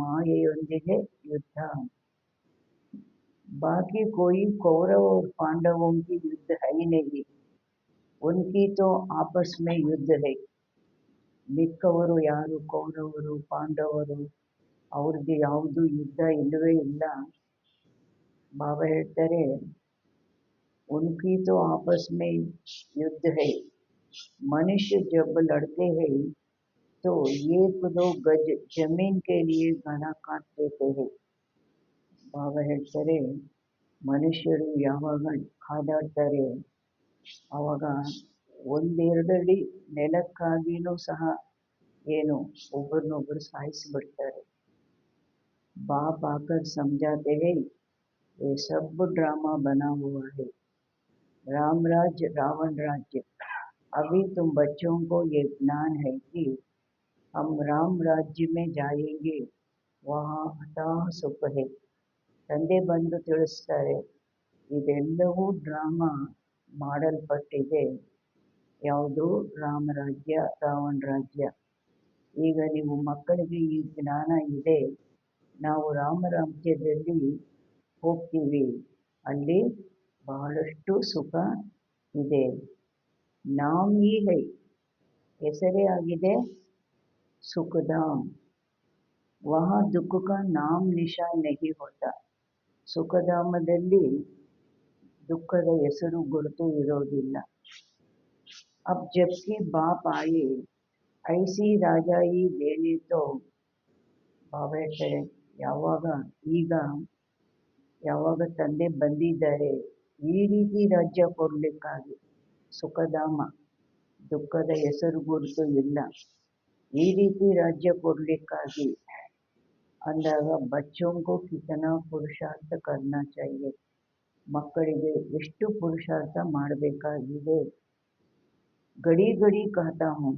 ಮಾಯೆಯೊಂದಿಗೆ ಯುದ್ಧ. ಬಾಕಿ ಕೋಯಿ ಕೌರವ और पांडवों की युद्ध है ही नहीं, उनकी तो आपस में युद्ध है. ಮಿಕ್ಕವರು ಯಾರು? ಕೌರವರು ಪಾಂಡವರು, ಅವ್ರದ್ದು ಯಾವುದು ಯುದ್ಧ ಇಲ್ಲವೇ ಇಲ್ಲ. ಬಾಬಾ ಹೇಳ್ತಾರೆ, उनकी तो आपस में युद्ध है. मनुष्य जब लड़ते हैं तो एक दो गज जमीन के लिए गला काट देते हैं. ಬಾಬಾ ಹೇಳ್ತಾರೆ, ಮನುಷ್ಯರು ಯಾವಾಗ ಕಾದಾಡ್ತಾರೆ ಆವಾಗ ಒಂದೆರಡಡಿ ನೆಲಕ್ಕಾಗಿನೂ ಸಹ ಏನು ಒಬ್ಬರನ್ನೊಬ್ಬರು ಸಾಯಿಸಿಬಿಡ್ತಾರೆ. ಬಾಪ್ ಆಕರ್ ಸಮझाते हैं, ये सब ड्रामा बना हुआ है। राम राज्य रावण राज्य। अभी तुम बच्चों को ये ज्ञान है कि हम राम राज्य में जाएंगे, वहाँ अथाಹ ಸುಖ है. ತಂದೆ ಬಂದು ತಿಳಿಸ್ತಾರೆ, ಇದೆಲ್ಲವೂ ಡ್ರಾಮಾ ಮಾಡಲ್ಪಟ್ಟಿದೆ. ಯಾವುದು? ರಾಮರಾಜ್ಯ ರಾವಣ ರಾಜ್ಯ. ಈಗ ನೀವು ಮಕ್ಕಳಿಗೆ ಈ ಜ್ಞಾನ ಇದೆ, ನಾವು ರಾಮರಾಜ್ಯದಲ್ಲಿ ಹೋಗ್ತೀವಿ, ಅಲ್ಲಿ ಬಹಳಷ್ಟು ಸುಖ ಇದೆ. ನಾಮ್ ಈ ಹೈ, ಹೆಸರೇ ಆಗಿದೆ ಸುಖಧಾಮ್. ವಹಾ ದುಃಖ ಕಾ ನಾಮ್ ನಿಶಾನ್ ನಹಿ ಹೋತಾ. ಸುಖಧಾಮದಲ್ಲಿ ದುಃಖದ ಹೆಸರು ಗುರುತು ಇರೋದಿಲ್ಲ. ಅಬ್ ಜಬ್ಕಿ ಬಾಪ್ ಆಯೆ ಐಸಿ ರಾಜಾಯಿ ದೇನೆ ತೋ, ಬಾಬಾ ಹೇಳ್ತಾರೆ, ಯಾವಾಗ ತಂದೆ ಬಂದಿದ್ದಾರೆ ಈ ರೀತಿ ರಾಜ್ಯ ಕೊಡ್ಲಿಕ್ಕಾಗಿ, ಸುಖಧಾಮ ದುಃಖದ ಹೆಸರು ಗುರುತು ಇಲ್ಲ, ಈ ರೀತಿ ರಾಜ್ಯ ಕೊಡ್ಲಿಕ್ಕಾಗಿ ಅಂದಾಗ ಬಚ್ಚೋಂಕೋ ಕಿತನಾ ಪುರುಷಾರ್ಥ ಕರ್ನಾ ಚಾಹಿಯೆ. ಮಕ್ಕಳಿಗೆ ಎಷ್ಟು ಪುರುಷಾರ್ಥ ಮಾಡಬೇಕಾಗಿದೆ. ಗಡಿ ಗಡಿ ಕಹತಾ ಹೂಂ.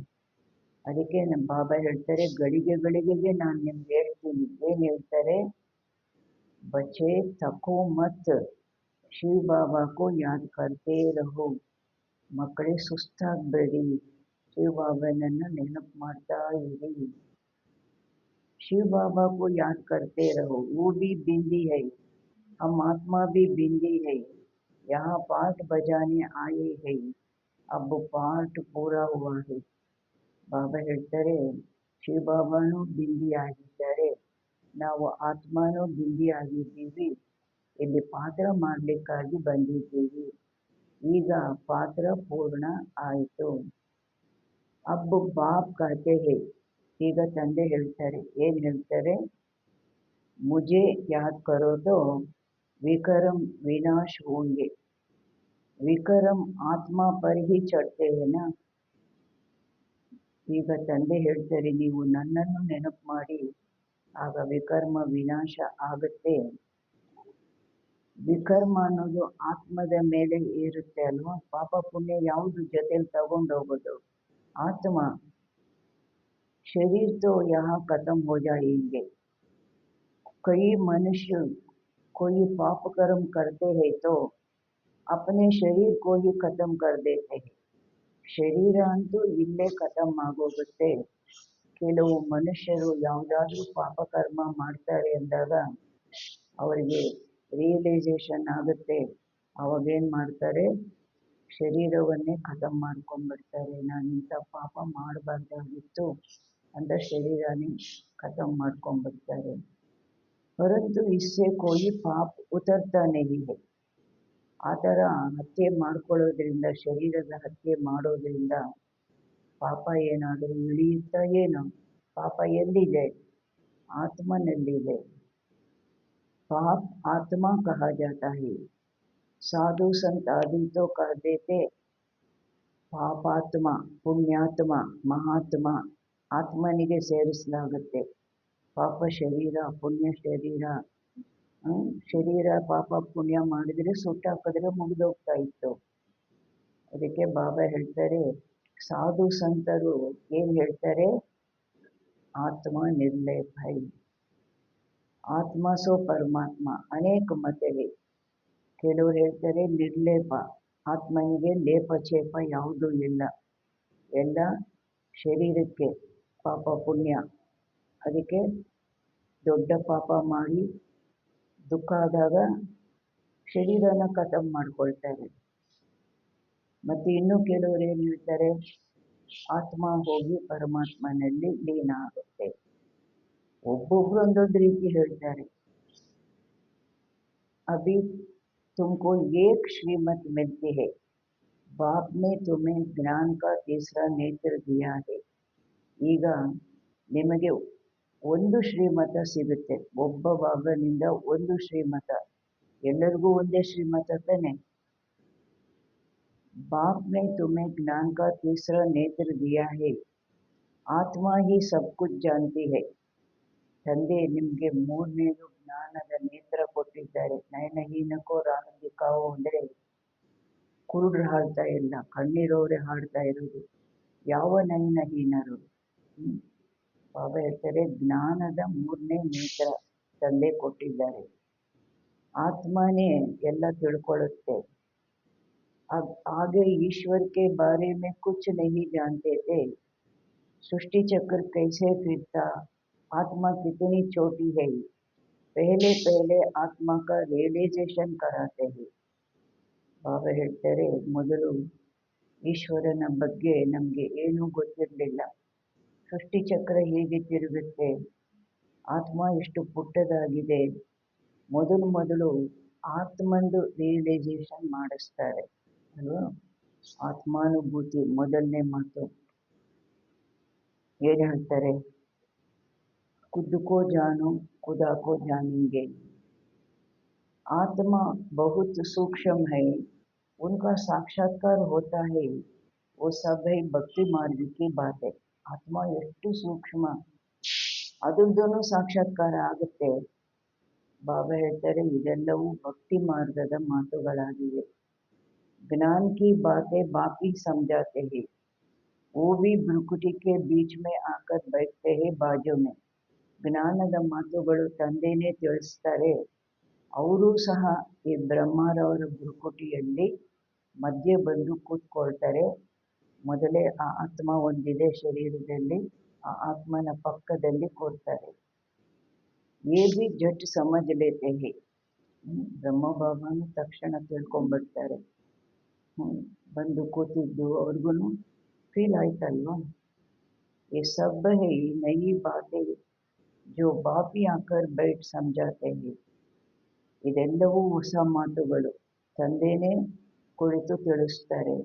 ಅದಕ್ಕೆ ನಮ್ಮ ಬಾಬಾ ಹೇಳ್ತಾರೆ, ಗಳಿಗೆ ಗಳಿಗೆಗೆ ನಾನು ನಿಮ್ಗೆ ಹೇಳ್ತೀನಿ. ಏನು ಹೇಳ್ತಾರೆ? ಬಚ್ಚೆ ಥಕೋ ಮತ್, ಶಿವ ಬಾಬಾ ಕೋ ಯಾದ್ ಕರ್ತೆ ರಹೋ. ಮಕ್ಕಳೇ ಸುಸ್ತಾಗಬೇಡಿ, ಶಿವ ಬಾಬಾನನ್ನು ನೆನಪು ಮಾಡ್ತಾ ಇರಿ. शिव बाबा को याद करते रहो, वो भी बिंदी है, हम आत्मा भी बिंदी है, यहाँ पाठ बजाने आए हैं, अब पाठ पूरा हुआ है. ಬಾಬಾ ಹೇಳ್ತಾರೆ, ಶಿವ ಬಾಬಾನು ಬಿಂದಿ ಆಗಿದ್ದಾರೆ, ನಾವು ಆತ್ಮನೂ ಬಿಂದಿ ಆಗಿದ್ದೀವಿ, ಇಲ್ಲಿ ಪಾತ್ರ ಮಾಡಲಿಕ್ಕಾಗಿ ಬಂದಿದ್ದೀವಿ, ಈಗ ಪಾತ್ರ ಪೂರ್ಣ ಆಯಿತು. ಅಬ್ಬ ಬಾಪ್ ಕಹತೆ ಹೇ, ಈಗ ತಂದೆ ಹೇಳ್ತಾರೆ, ಏನು ಹೇಳ್ತಾರೆ? ಮುझे याद करो तो विक्रम विनाश होंगे. विक्रम आत्मा पर ही चढ़ते हैं ना. ಈಗ ತಂದೆ ಹೇಳ್ತಾರೆ, ನೀವು ನನ್ನನ್ನು ನೆನಪು ಮಾಡಿ, ಆಗ ವಿಕರ್ಮ ವಿನಾಶ ಆಗುತ್ತೆ. ವಿಕರ್ಮ ಅನ್ನೋದು ಆತ್ಮದ ಮೇಲೆ ಏರುತ್ತೆ ಅಲ್ವಾ. ಪಾಪ ಪುಣ್ಯ ಯಾವುದು ಜೊತೆಲಿ ತಗೊಂಡೋಗೋದು? ಆತ್ಮ. शरीर तो यहाँ खत्म हो जाएंगे. कई मनुष्य कोई पाप कर्म करते हैं तो अपने शरीर को ही खत्म कर देते हैं. ಶರೀರ ಅಂತೂ ಇಲ್ಲೇ ಖತಮ್ ಆಗೋಗುತ್ತೆ. ಕೆಲವು ಮನುಷ್ಯರು ಯಾವುದಾದ್ರೂ ಪಾಪಕರ್ಮ ಮಾಡ್ತಾರೆ ಅಂದಾಗ ಅವರಿಗೆ ರಿಯಲೈಸೇಷನ್ ಆಗುತ್ತೆ, ಅವಾಗೇನು ಮಾಡ್ತಾರೆ? ಶರೀರವನ್ನೇ ಖತಮ್ ಮಾಡ್ಕೊಂಡ್ಬಿಡ್ತಾರೆ. ನಾನು ಇಂಥ ಪಾಪ ಮಾಡಬಾರ್ದಾಗಿತ್ತು ಅಂತ ಶರೀರನೇ ಖತಮ್ ಮಾಡ್ಕೊಂಡ್ಬಿಡ್ತಾರೆ. ಪರಂತು ಇಸ್ಸೆ ಕೋಯಿ ಪಾಪ್ ಉತರ್ತಾ ನಹಿ ಹೈ. ಆ ಥರ ಹತ್ಯೆ ಮಾಡ್ಕೊಳ್ಳೋದ್ರಿಂದ, ಶರೀರದ ಹತ್ಯೆ ಮಾಡೋದ್ರಿಂದ ಪಾಪ ಏನಾದರೂ ಇಳಿಯುತ್ತಾ? ಏನು? ಪಾಪ ಎಲ್ಲಿದೆ? ಆತ್ಮನಲ್ಲಿದೆ. ಪಾಪ್ ಆತ್ಮ ಕಹಾ ಜಾತಾ ಹೈ. ಸಾಧು ಸಂತ ಆದಿ ತೋ ಕಹ ದೇತೆ ಪಾಪಾತ್ಮ, ಪುಣ್ಯಾತ್ಮ, ಮಹಾತ್ಮ. ಆತ್ಮನಿಗೆ ಸೇರಿಸಲಾಗುತ್ತೆ. ಪಾಪ ಶರೀರ, ಪುಣ್ಯ ಶರೀರ. ಶರೀರ ಪಾಪ ಪುಣ್ಯ ಮಾಡಿದರೆ ಸುಟ್ಟಾಕಿದ್ರೆ ಮುಗಿದೋಗ್ತಾ ಇತ್ತು. ಅದಕ್ಕೆ ಬಾಬಾ ಹೇಳ್ತಾರೆ, ಸಾಧು ಸಂತರು ಏನು ಹೇಳ್ತಾರೆ? ಆತ್ಮ ನಿರ್ಲೇಪ ಹೈ, ಆತ್ಮ ಸೋ ಪರಮಾತ್ಮ. ಅನೇಕ ಮತವೇ. ಕೆಲವರು ಹೇಳ್ತಾರೆ ನಿರ್ಲೇಪ, ಆತ್ಮನಿಗೆ ಲೇಪ ಛೇಪ ಯಾವುದೂ ಇಲ್ಲ, ಎಲ್ಲ ಶರೀರಕ್ಕೆ ಪಾಪ ಪುಣ್ಯ. ಅದಕ್ಕೆ ದೊಡ್ಡ ಪಾಪ ಮಾಡಿ ದುಃಖ ಆದಾಗ ಶರೀರನ ಖತಮ್ ಮಾಡ್ಕೊಳ್ತಾರೆ. ಮತ್ತು ಇನ್ನೂ ಕೆಲವರು ಏನು ಹೇಳ್ತಾರೆ? ಆತ್ಮ ಹೋಗಿ ಪರಮಾತ್ಮನಲ್ಲಿ ಲೀನ ಆಗುತ್ತೆ. ಒಬ್ಬೊಬ್ರು ಒಂದೊಂದು ರೀತಿ ಹೇಳ್ತಾರೆ. अभी तुमको एक श्रीमत मिलती है, बाप ने तुम्हें ज्ञान का तीसरा नेत्र दिया है. ಈಗ ನಿಮಗೆ ಒಂದು ಶ್ರೀಮತ ಸಿಗುತ್ತೆ. ಒಬ್ಬ ಬಾಬನಿಂದ ಒಂದು ಶ್ರೀಮತ. ಎಲ್ಲರಿಗೂ ಒಂದೇ ಶ್ರೀಮತ ತಾನೆ. बाप ने तुम्हें ज्ञान का तीसरा नेत्र दिया है, आत्मा ही सब कुछ जानती है. ತಂದೆ ನಿಮಗೆ ಮೂರನೇದು ಜ್ಞಾನದ ನೇತ್ರ ಕೊಟ್ಟಿದ್ದಾರೆ. ನಯನಹೀನಕೋ ರಾನಂದಿಕಾವೋ ಅಂದರೆ ಕುರುಡ್ರು ಹಾಡ್ತಾ ಇಲ್ಲ, ಕಣ್ಣಿರೋರೆ ಹಾಡ್ತಾ ಇರೋದು. ಯಾವ ನಯನಹೀನರು? ಬಾಬಾ ಹೇಳ್ತಾರೆ, ಜ್ಞಾನದ 3ನೇ ನೇತ್ರ ತಂದೆ ಕೊಟ್ಟಿದ್ದಾರೆ. ಆತ್ಮನೇ ಎಲ್ಲ ತಿಳ್ಕೊಳ್ಳುತ್ತೆ. आगे ईश्वर के बारे में कुछ नहीं जानते थे. सृष्टि चक्र कैसे फिरता, आत्मा कितनी छोटी है, पहले पहले आत्मा का रियलाइजेशन कराते हैं. ಬಾಬಾ ಹೇಳ್ತಾರೆ, ಮೊದಲು ಈಶ್ವರನ ಬಗ್ಗೆ ನಮಗೆ ಏನೂ ಗೊತ್ತಿರಲಿಲ್ಲ. ಸೃಷ್ಟಿ ಚಕ್ರ ಹೇಗೆ ತಿರುಗುತ್ತೆ, ಆತ್ಮ ಎಷ್ಟು ಪುಟ್ಟದಾಗಿದೆ, ಮೊದಲು ಆತ್ಮಂದು ರಿಯಲೈಸೇಷನ್ ಮಾಡಿಸ್ತಾರೆ ಅಲ್ವಾ. ಆತ್ಮಾನುಭೂತಿ ಮೊದಲನೇ ಮಾತು. ಏನು ಹೇಳ್ತಾರೆ, खुद को जानो खुदा को जानेंगे. आत्मा बहुत सूक्ष्म है, उनका साक्षात्कार होता है, वो सब है भक्ति मार्ग की बात है. ಆತ್ಮ ಎಷ್ಟು ಸೂಕ್ಷ್ಮ, ಅದರದ್ದೂ ಸಾಕ್ಷಾತ್ಕಾರ ಆಗುತ್ತೆ. ಬಾಬಾ ಹೇಳ್ತಾರೆ, ಇದೆಲ್ಲವೂ ಭಕ್ತಿ ಮಾರ್ಗದ ಮಾತುಗಳಾಗಿವೆ. ज्ञान की बातें बाकी समझाते हैं, वो भी भ्रुकुटी के बीच में आकर बैठते हैं बाजू में. ಜ್ಞಾನದ ಮಾತುಗಳು ತಂದೆನೇ ತಿಳಿಸ್ತಾರೆ, ಅವರು ಸಹ ಈ ಬ್ರಹ್ಮರವರ ಭ್ರುಕುಟಿಯಲ್ಲಿ ಮಧ್ಯೆ ಬಂದು ಕೂತ್ಕೊಳ್ತಾರೆ. ಮೊದಲೇ ಆ ಆತ್ಮ ಒಂದಿದೆ ಶರೀರದಲ್ಲಿ, ಆ ಆತ್ಮನ ಪಕ್ಕದಲ್ಲಿ ಕೂರ್ತಾರೆ. ये भी झट समझ लेते हैं. ಬ್ರಹ್ಮ ಬಾಬಾನು ತಕ್ಷಣ ತಿಳ್ಕೊಂಡ್ಬಿಡ್ತಾರೆ. ಬಂದು ಕೂತಿದ್ದು ಅವ್ರಿಗೂ ಫೀಲ್ ಆಯ್ತಲ್ವಾ. ये सब है नई बातें जो बाप ही आकर बैठ समझाते हैं. ಇದೆಲ್ಲವೂ ಹೊಸ ಮಾತುಗಳು, ತಂದೆನೇ ಕುಳಿತು ತಿಳಿಸ್ತಾರೆ.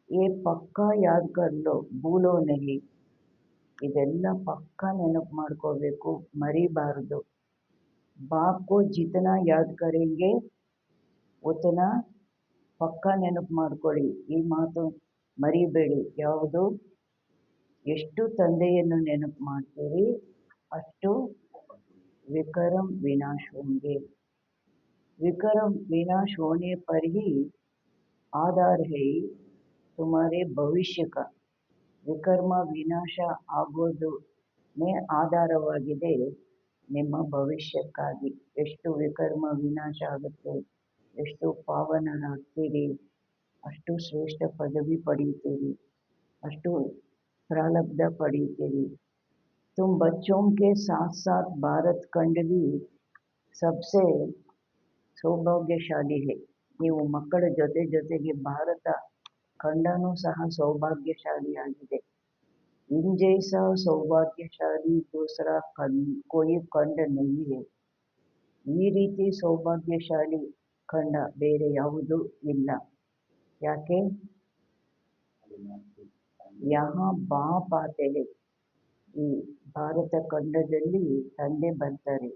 ये पक्का याद कर लो भूलो नहीं. ಇದೆಲ್ಲ ಪಕ್ಕ ನೆನಪು ಮಾಡ್ಕೋಬೇಕು, ಮರಿಬಾರದು. ಬಾಪ್ ಕೋ ಜಿತನಾ ಯಾದ್ ಕರೆಂಗೆ ಉತನಾ ಪಕ್ಕ ನೆನಪು ಮಾಡ್ಕೊಳ್ಳಿ. ಈ ಮಾತು ಮರಿಬೇಡಿ. ಯಾವುದು? ಎಷ್ಟು ತಂದೆಯನ್ನು ನೆನಪು ಮಾಡ್ತೀರಿ ಅಷ್ಟು विक्रम विनाश होंगे. विक्रम विनाश होने पर ही आधार है तुम्हारे भविष्य का. ವಿಕರ್ಮ ವಿನಾಶ ಆಗೋದು ಆಧಾರವಾಗಿದೆ ನಿಮ್ಮ ಭವಿಷ್ಯಕ್ಕಾಗಿ. ಎಷ್ಟು ವಿಕರ್ಮ ವಿನಾಶ ಆಗುತ್ತೆ, ಎಷ್ಟು ಪಾವನರಾಗ್ತೀರಿ, ಅಷ್ಟು ಶ್ರೇಷ್ಠ ಪದವಿ ಪಡೆಯುತ್ತೀರಿ, ಅಷ್ಟು ಪ್ರಾರಬ್ಧ ಪಡೆಯುತ್ತೀರಿ. तुम बच्चों के साथ साथ भारत खंड भी सबसे ಸೌಭಾಗ್ಯಶಾಲಿ है. ನೀವು ಮಕ್ಕಳ ಜೊತೆಗೆ ಭಾರತ ಖಂಡನೂ ಸಹ ಸೌಭಾಗ್ಯಶಾಲಿಯಾಗಿದೆ. इन जैसा सौभाग्यशाली दूसरा कोई खंड नहीं है. ಈ ರೀತಿ ಸೌಭಾಗ್ಯಶಾಲಿ ಖಂಡ ಬೇರೆ ಯಾವುದೂ ಇಲ್ಲ. ಯಾಕೆ? यहाँ बाप आते हैं. ಈ ಭಾರತ ಖಂಡದಲ್ಲಿ ತಂದೆ ಬರ್ತಾರೆ.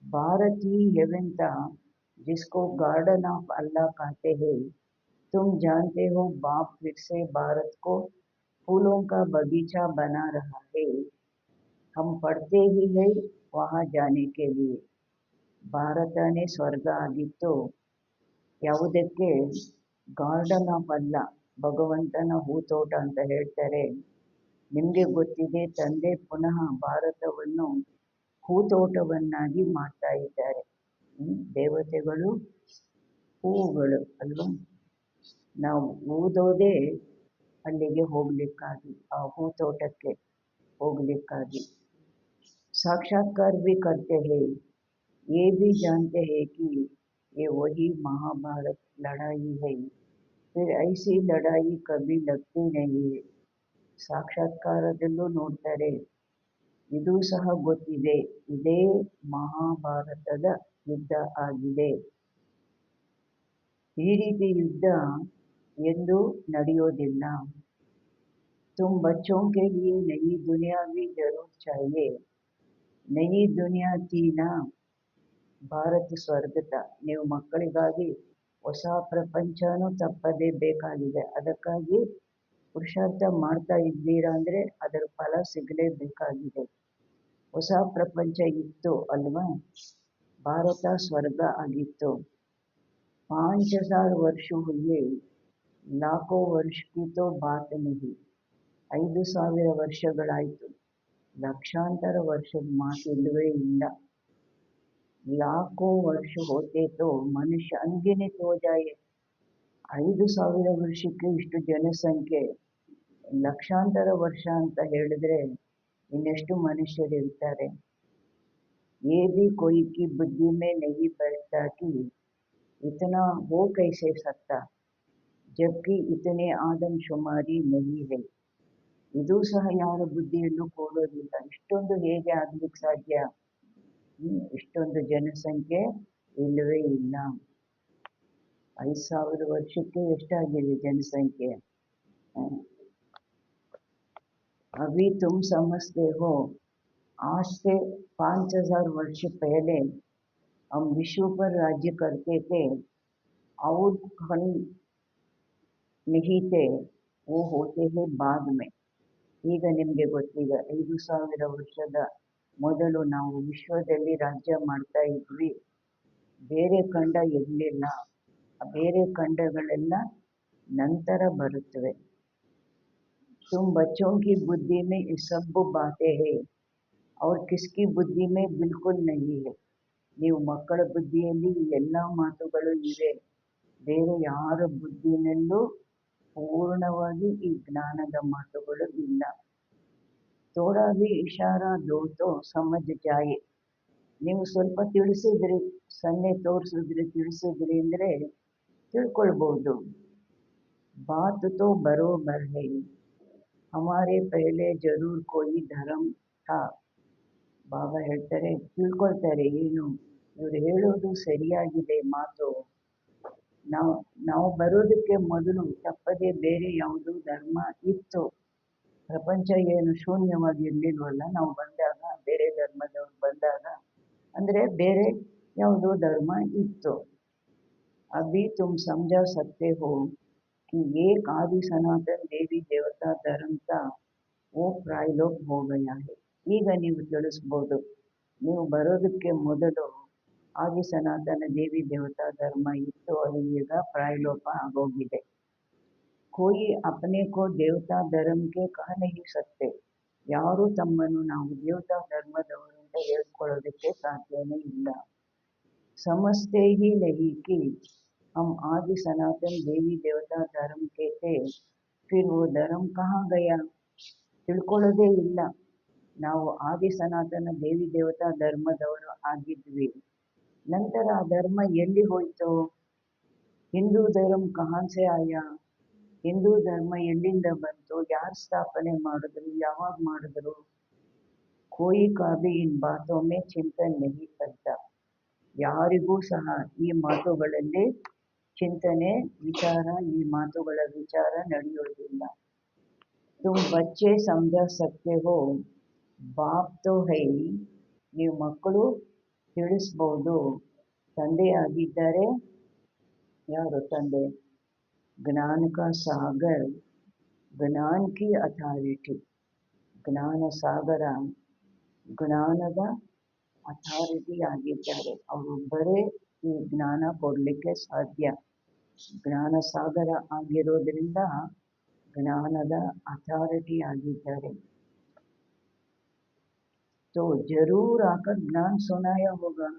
भारत ही हेवन था जिसको गार्डन ऑफ अल्लाह कहते हैं. तुम जानते हो बाप फिर से भारत को फूलों का बगीचा बना रहा है. हम पढ़ते ही है वहाँ जाने के लिए. ಭಾರತನೇ ಸ್ವರ್ಗ ಆಗಿತ್ತು. ಯಾವುದಕ್ಕೆ? ಗಾರ್ಡನ್ ಆಫ್ ಅಲ್ಲಾ, ಭಗವಂತನ ಹೂತೋಟ ಅಂತ ಹೇಳ್ತಾರೆ. ನಿಮಗೆ ಗೊತ್ತಿದೆ, ತಂದೆ ಪುನಃ ಭಾರತವನ್ನು ಹೂತೋಟವನ್ನಾಗಿ ಮಾಡ್ತಾ ಇದ್ದಾರೆ. ದೇವತೆಗಳು ಹೂವುಗಳು ಅಲ್ವಾ. ನಾವು ಊದೋದೇ ಅಲ್ಲಿಗೆ ಹೋಗ್ಲಿಕ್ಕಾಗಿ, ಆ ಹೂತೋಟಕ್ಕೆ ಹೋಗ್ಲಿಕ್ಕಾಗಿ. साक्षात्कार भी करते हैं, ये भी जानते हैं कि ये वही महाभारत लड़ाई है, फिर ऐसी लड़ाई कभी लगती नहीं है. ಸಾಕ್ಷಾತ್ಕಾರದಲ್ಲೂ ನೋಡ್ತಾರೆ, ಇದು ಸಹ ಗೊತ್ತಿದೆ, ಇದೇ ಮಹಾಭಾರತದ ಯುದ್ಧ ಆಗಿದೆ. ಈ ರೀತಿ ಯುದ್ಧ ಎಂದು ನಡೆಯೋದಿಲ್ಲ. तुम बच्चों के लिए नई दुनिया भी जरूर चाहिए. नई दुनिया थी ना, ಭಾರತ ಸ್ವರ್ಗತ. ನೀವು ಮಕ್ಕಳಿಗಾಗಿ ಹೊಸ ಪ್ರಪಂಚನೂ ತಪ್ಪದೇ ಬೇಕಾಗಿದೆ. ಅದಕ್ಕಾಗಿ ಪುರುಷಾರ್ಥ ಮಾಡ್ತಾ ಇದ್ದೀರಾ ಅಂದರೆ ಅದರ ಫಲ ಸಿಗಲೇಬೇಕಾಗಿದೆ. ಹೊಸ ಪ್ರಪಂಚ ಇತ್ತು ಅಲ್ವಾ. ಭಾರತ ಸ್ವರ್ಗ ಆಗಿತ್ತು. 5,000 ವರ್ಷ ಹುಯೆ, ಲಾಖೋ ವರ್ಷ ಕಿ ತೋ ಬಾತ್ ನಹಿ. 5,000 ವರ್ಷಗಳಾಯಿತು, ಲಕ್ಷಾಂತರ ವರ್ಷದ ಮಾತಿಲ್ಲವೇ ಇಲ್ಲ. ಲಾಖೋ ವರ್ಷ ಹೋತೆ ತೋ ಮನುಷ್ಯ ಅನ್ಗಿನಿತ್ ಹೋ ಜಾಯೆ. 5,000 ವರ್ಷಕ್ಕೆ ಇಷ್ಟು ಜನಸಂಖ್ಯೆ, ಲಕ್ಷಾಂತರ ವರ್ಷ ಅಂತ ಹೇಳಿದ್ರೆ ಇನ್ನೆಷ್ಟು ಮನುಷ್ಯರಿರ್ತಾರೆ. ये भी कोई की बुद्धि में नहीं बैठता कि इतना हो कैसे सकता, जबकि इतने आदमशुमारी नहीं है. ಇದು ಸಹ ಯಾರ ಬುದ್ಧಿಯಲ್ಲೂ ಕೂಡೋದಿಲ್ಲ. ಇಷ್ಟೊಂದು ಹೇಗೆ ಆಗ್ಲಿಕ್ಕೆ ಸಾಧ್ಯ? ಇಷ್ಟೊಂದು ಜನಸಂಖ್ಯೆ ಇಲ್ಲವೇ ಇಲ್ಲ. 5,000 ವರ್ಷಕ್ಕೆ ಎಷ್ಟಾಗಿದೆ ಜನಸಂಖ್ಯೆ? अभी तुम समझते हो, आज से 5,000 वर्ष पहले हम विश्व पर राज्य करते थे और हम नहीं थे, वो होते हैं बाद में. ಈಗ ನಿಮಗೆ ಗೊತ್ತಿದೆ, 5,000 ವರ್ಷದ ಮೊದಲು ನಾವು ವಿಶ್ವದಲ್ಲಿ ರಾಜ್ಯ ಮಾಡ್ತಾ ಇದ್ವಿ. ಬೇರೆ ಖಂಡ ಇರಲಿಲ್ಲ. ಬೇರೆ ಖಂಡಗಳೆಲ್ಲ ನಂತರ ಬರುತ್ತವೆ. तुम बच्चों की बुद्धि में ये सब बातें हैं और किसकी बुद्धि में बिल्कुल नहीं है. ನೀವು ಮಕ್ಕಳ ಬುದ್ಧಿಯಲ್ಲಿ ಎಲ್ಲ ಮಾತುಗಳು ಇವೆ, ಬೇರೆ ಯಾರ ಬುದ್ಧಿನಲ್ಲೂ ಪೂರ್ಣವಾಗಿ ಈ ಜ್ಞಾನದ ಮಾತುಗಳು ಇಲ್ಲ. ಥೋಡಾ ಭಿ ಇಶಾರಾ ದೋ ತೋ ಸಮಜ್ ಜಾಯೆ. ನೀವು ಸ್ವಲ್ಪ ತಿಳಿಸಿದ್ರಿ, ಸನ್ನೆ ತೋರಿಸಿದ್ರಿ, ತಿಳಿಸಿದ್ರಿ ಅಂದರೆ ತಿಳ್ಕೊಳ್ಬಹುದು. ಬಾತ್ ತೋ ಬರೋಬರ್ ಹೈ, ಹಮಾರೆ ಪಹಲೆ ಜರೂರ್ ಕೋಯಿ ಧರ್ಮ ಥಾ. ಬಾಬಾ ಹೇಳ್ತಾರೆ, ತಿಳ್ಕೊಳ್ತಾರೆ, ಏನು ಇವ್ರು ಹೇಳೋದು ಸರಿಯಾಗಿದೆ ಮಾತು. ನಾವು ಬರೋದಕ್ಕೆ ಮೊದಲು ತಪ್ಪದೆ ಬೇರೆ ಯಾವುದೋ ಧರ್ಮ ಇತ್ತು. ಪ್ರಪಂಚ ಏನು ಶೂನ್ಯವಾಗಿ ಇರಲಿಲ್ವಲ್ಲ, ನಾವು ಬಂದಾಗ, ಬೇರೆ ಧರ್ಮದವ್ರು ಬಂದಾಗ, ಅಂದರೆ ಬೇರೆ ಯಾವುದೋ ಧರ್ಮ ಇತ್ತು. ಅಭಿ ತುಮ್ ಸಮಜಾ ಸಕ್ತೆ ಹೋ कि एक आदि सनातन देवी देवता धर्म था, वो प्रायलोप हो गया है. ಈಗ ನೀವು ತಿಳಿಸ್ಬೋದು, ನೀವು ಬರೋದಕ್ಕೆ ಮೊದಲು ಆದಿ ಸನಾತನ ದೇವಿ ದೇವತಾ ಧರ್ಮ ಇತ್ತು, ಅದು ಈಗ ಪ್ರಾಯಲೋಪ ಆಗೋಗಿದೆ. कोई अपने को देवता धर्म के कह नहीं सकते. ಯಾರು ತಮ್ಮನ್ನು ನಾವು ದೇವತಾ ಧರ್ಮದವರು ಅಂತ ಹೇಳ್ಕೊಳ್ಳೋದಕ್ಕೆ ಸಾಧ್ಯನೇ ಇಲ್ಲ. समझते ही नहीं कि हम आदि सनातन देवी देवता धर्म के थे, फिर वो धर्म कहाँ गया. ತಿಳ್ಕೊಳ್ಳೋದೇ ಇಲ್ಲ, ನಾವು ಆದಿ ಸನಾತನ ದೇವಿ ದೇವತಾ ಧರ್ಮದವರು ಆಗಿದ್ವಿ, ನಂತರ ಆ ಧರ್ಮ ಎಲ್ಲಿ ಹೋಯ್ತು. ಹಿಂದೂ ಧರ್ಮ ಕಹಾನ್ ಸೆ ಆಯಾ, ಹಿಂದೂ ಧರ್ಮ ಎಲ್ಲಿಂದ ಬಂತು, ಯಾರು ಸ್ಥಾಪನೆ ಮಾಡಿದ್ರು, ಯಾವಾಗ ಮಾಡಿದ್ರು. ಕೋಯಿ ಕಾಬಿ ಇನ್ ಬಾತೋ ಮೇ ಚಿಂತನೆ ನಹಿ ಕರ್ತಾ. ಯಾರಿಗೂ ಸಹ ಈ ಮಾತುಗಳಲ್ಲಿ ಚಿಂತನೆ ವಿಚಾರ, ಈ ಮಾತುಗಳ ವಿಚಾರ ನಡೆಯೋದಿಲ್ಲ. ತುಮ್ ಬಚ್ಚೆ ಸಮಜಾ ಸಕ್ತೆ ಹೋ, ಬಾಪ್ ತೋ ಹೈ. ನೀವು ಮಕ್ಕಳು ತಿಳಿಸ್ಬೋದು, ತಂದೆಯಾಗಿದ್ದಾರೆ. ಯಾರು ತಂದೆ? ಜ್ಞಾನ ಕಾ ಸಾಗರ್, ಜ್ಞಾನ ಕಿ ಅಥಾರಿಟಿ. ಜ್ಞಾನ ಸಾಗರ, ಜ್ಞಾನದ ಅಥಾರಿಟಿ ಆಗಿದ್ದಾರೆ. ಅವರೊಬ್ಬರೇ ಈ ಜ್ಞಾನ ಕೊಡಲಿಕ್ಕೆ ಸಾಧ್ಯ. ಜ್ಞಾನ ಸಾಗರ ಆಗಿರೋದ್ರಿಂದ ಜ್ಞಾನದ ಅಥಾರಿಟಿ ಆಗಿದ್ದಾರೆ. तो जरूर आकर ज्ञान सुनाया होगा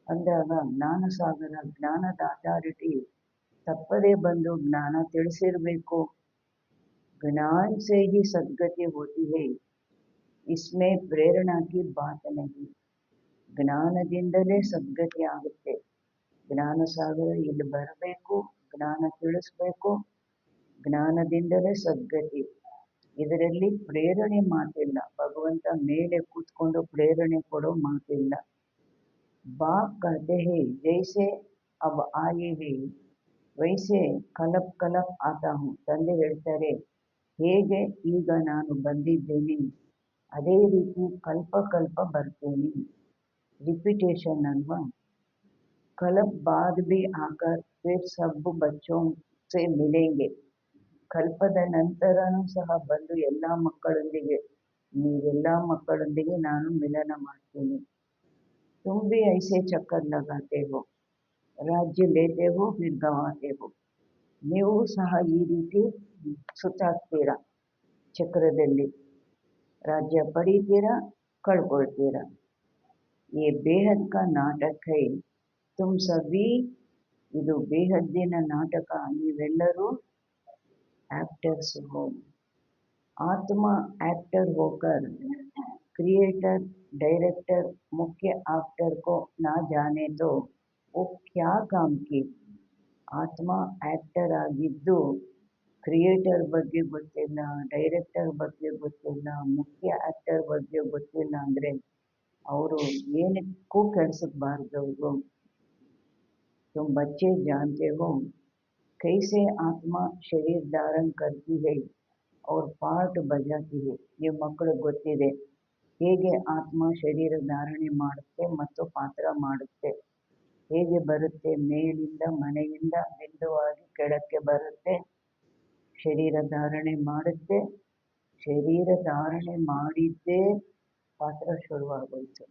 ಅಂದಾಗ ಜ್ಞಾನ ಸಾಗರ, ಜ್ಞಾನದ ಅಥಾರಿಟಿ ತಪ್ಪದೇ ಬಂದು ಜ್ಞಾನ ತಿಳಿಸಿರಬೇಕು. ಜ್ಞಾನ से ही सद्गति होती है, इसमें प्रेरणा की बात नहीं. ಜ್ಞಾನದಿಂದಲೇ ಸದ್ಗತಿ ಆಗುತ್ತೆ. ಜ್ಞಾನ ಸಾಗರ ಇಲ್ಲಿ ಬರಬೇಕು, ಜ್ಞಾನ ತಿಳಿಸ್ಬೇಕು, ಜ್ಞಾನದಿಂದಲೇ ಸದ್ಗತಿ. ಇದರಲ್ಲಿ ಪ್ರೇರಣೆ ಮಾತಿಲ್ಲ. ಭಗವಂತ ಮೇಲೆ ಕೂತ್ಕೊಂಡು ಪ್ರೇರಣೆ ಕೊಡೋ ಮಾತಿಲ್ಲ. बाप कहते हैं, जैसे अब आए हैं वैसे कलप कलप आता हूँ. ತಂದೆ ಹೇಳ್ತಾರೆ, ಹೇಗೆ ಈಗ ನಾನು ಬಂದಿದ್ದೇನೆ ಅದೇ ರೀತಿ ಕಲ್ಪ ಕಲ್ಪ ಬರ್ತೇನೆ. ರಿಪಿಟೇಷನ್ ಅಲ್ವಾ. कलप बाद भी आकर फिर सब बच्चों से मिलेंगे. ಕಲ್ಪದ ನಂತರನೂ ಸಹ ಬಂದು ಎಲ್ಲ ಮಕ್ಕಳೊಂದಿಗೆ, ನೀವೆಲ್ಲ ಮಕ್ಕಳೊಂದಿಗೆ ನಾನು ಮಿಲನ ಮಾಡ್ತೀನಿ. तुम भी ऐसे चक्कर लगाते हो, राज्य लेते हो फिर गंवाते हो. ನೀವು ಸಹ ಈ ರೀತಿ ಸುತ್ತಾಡ್ತೀರಾ ಚಕ್ರದಲ್ಲಿ, राज्य ಪಡೀತೀರಾ, ಕಳ್ಕೊಳ್ತೀರಾ. ये बेहद का नाटक है. तुम सभी ಇದು ಬೇಹದ್ದಿನ ನಾಟಕ. ನೀವೆಲ್ಲರೂ एक्टर्स हो. आत्मा एक्टर होकर क्रिएटर डायरेक्टर मुख्य एक्टर को ना जाने तो वो क्या काम की. ಆತ್ಮ ಆ್ಯಕ್ಟರ್ ಆಗಿದ್ದು ಕ್ರಿಯೇಟರ್ ಬಗ್ಗೆ ಗೊತ್ತಿಲ್ಲ, ಡೈರೆಕ್ಟರ್ ಬಗ್ಗೆ ಗೊತ್ತಿಲ್ಲ, ಮುಖ್ಯ ಆ್ಯಕ್ಟರ್ ಬಗ್ಗೆ ಗೊತ್ತಿಲ್ಲ ಅಂದರೆ ಅವರು ಏನಕ್ಕೂ ಕೆಡಿಸಬಾರ್ದವರು. तुम बच्चे जानते हो कैसे आत्मा शरीर धारण करती है और पार्ट बजाती है. ಈ ಮಕ್ಕಳು ಗೊತ್ತಿದೆ ಹೇಗೆ ಆತ್ಮ ಶರೀರ ಧಾರಣೆ ಮಾಡುತ್ತೆ ಮತ್ತು ಪಾತ್ರ ಮಾಡುತ್ತೆ. ಹೇಗೆ ಬರುತ್ತೆ, ಮೇಲಿಂದ ಮನೆಯಿಂದ ಬಿಂದುವಾಗಿ ಕೆಳಕ್ಕೆ ಬರುತ್ತೆ, ಶರೀರ ಧಾರಣೆ ಮಾಡುತ್ತೆ. ಶರೀರ ಧಾರಣೆ ಮಾಡಿದ್ದೇ ಪಾತ್ರ ಶುರುವಾಗೋಯ್ತು.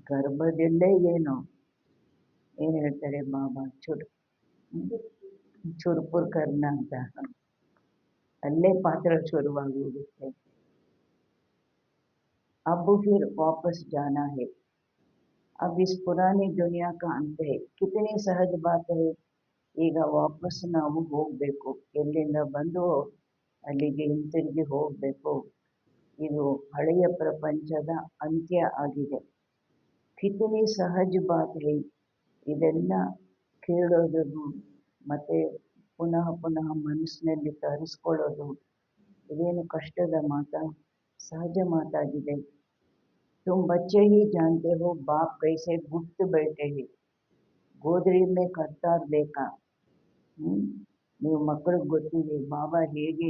ಗರ್ಭದಲ್ಲೇ ಏನು ಹೇಳ್ತಾರೆ ಬಾಬಾ, ಚುರ್ಪುರ್ ಕರ್ನ ಅಂತ, ಅಲ್ಲೇ ಪಾತ್ರ ಶುರುವಾಗೋಗುತ್ತೆ. अब फिर वापस जाना है. अब इस पुरानी दुनिया का अंत है. कितनी सहज बात है. ಈಗ ವಾಪಸ್ ನಾವು ಹೋಗಬೇಕು, ಎಲ್ಲಿಂದ ಬಂದು ಅಲ್ಲಿಗೆ ಹಿಂತಿರುಗಿ ಹೋಗಬೇಕು. ಇದು ಹಳೆಯ ಪ್ರಪಂಚದ ಅಂತ್ಯ ಆಗಿದೆ. ಕಿತನಿ ಸಹಜ ಬಾತ್ ಹೈ. ಇದೆಲ್ಲ ಕೇಳೋದು ಮತ್ತು ಪುನಃ ಪುನಃ ಮನಸ್ಸಿನಲ್ಲಿ ತರಿಸ್ಕೊಳ್ಳೋದು ಇದೇನು ಕಷ್ಟದ ಮಾತಾ, ಸಹಜ ಮಾತಾಗಿದೆ. तुम बच्चे ही जानते हो बाप कैसे गुप्त बैठे हैं. ಗೋದ್ರಿ ಮೇ ಕರ್ತಾರ್ ಬೇಕಾ. ನೀವು ಮಕ್ಕಳಿಗೆ ಗೊತ್ತಿದೆ ಬಾಬಾ ಹೇಗೆ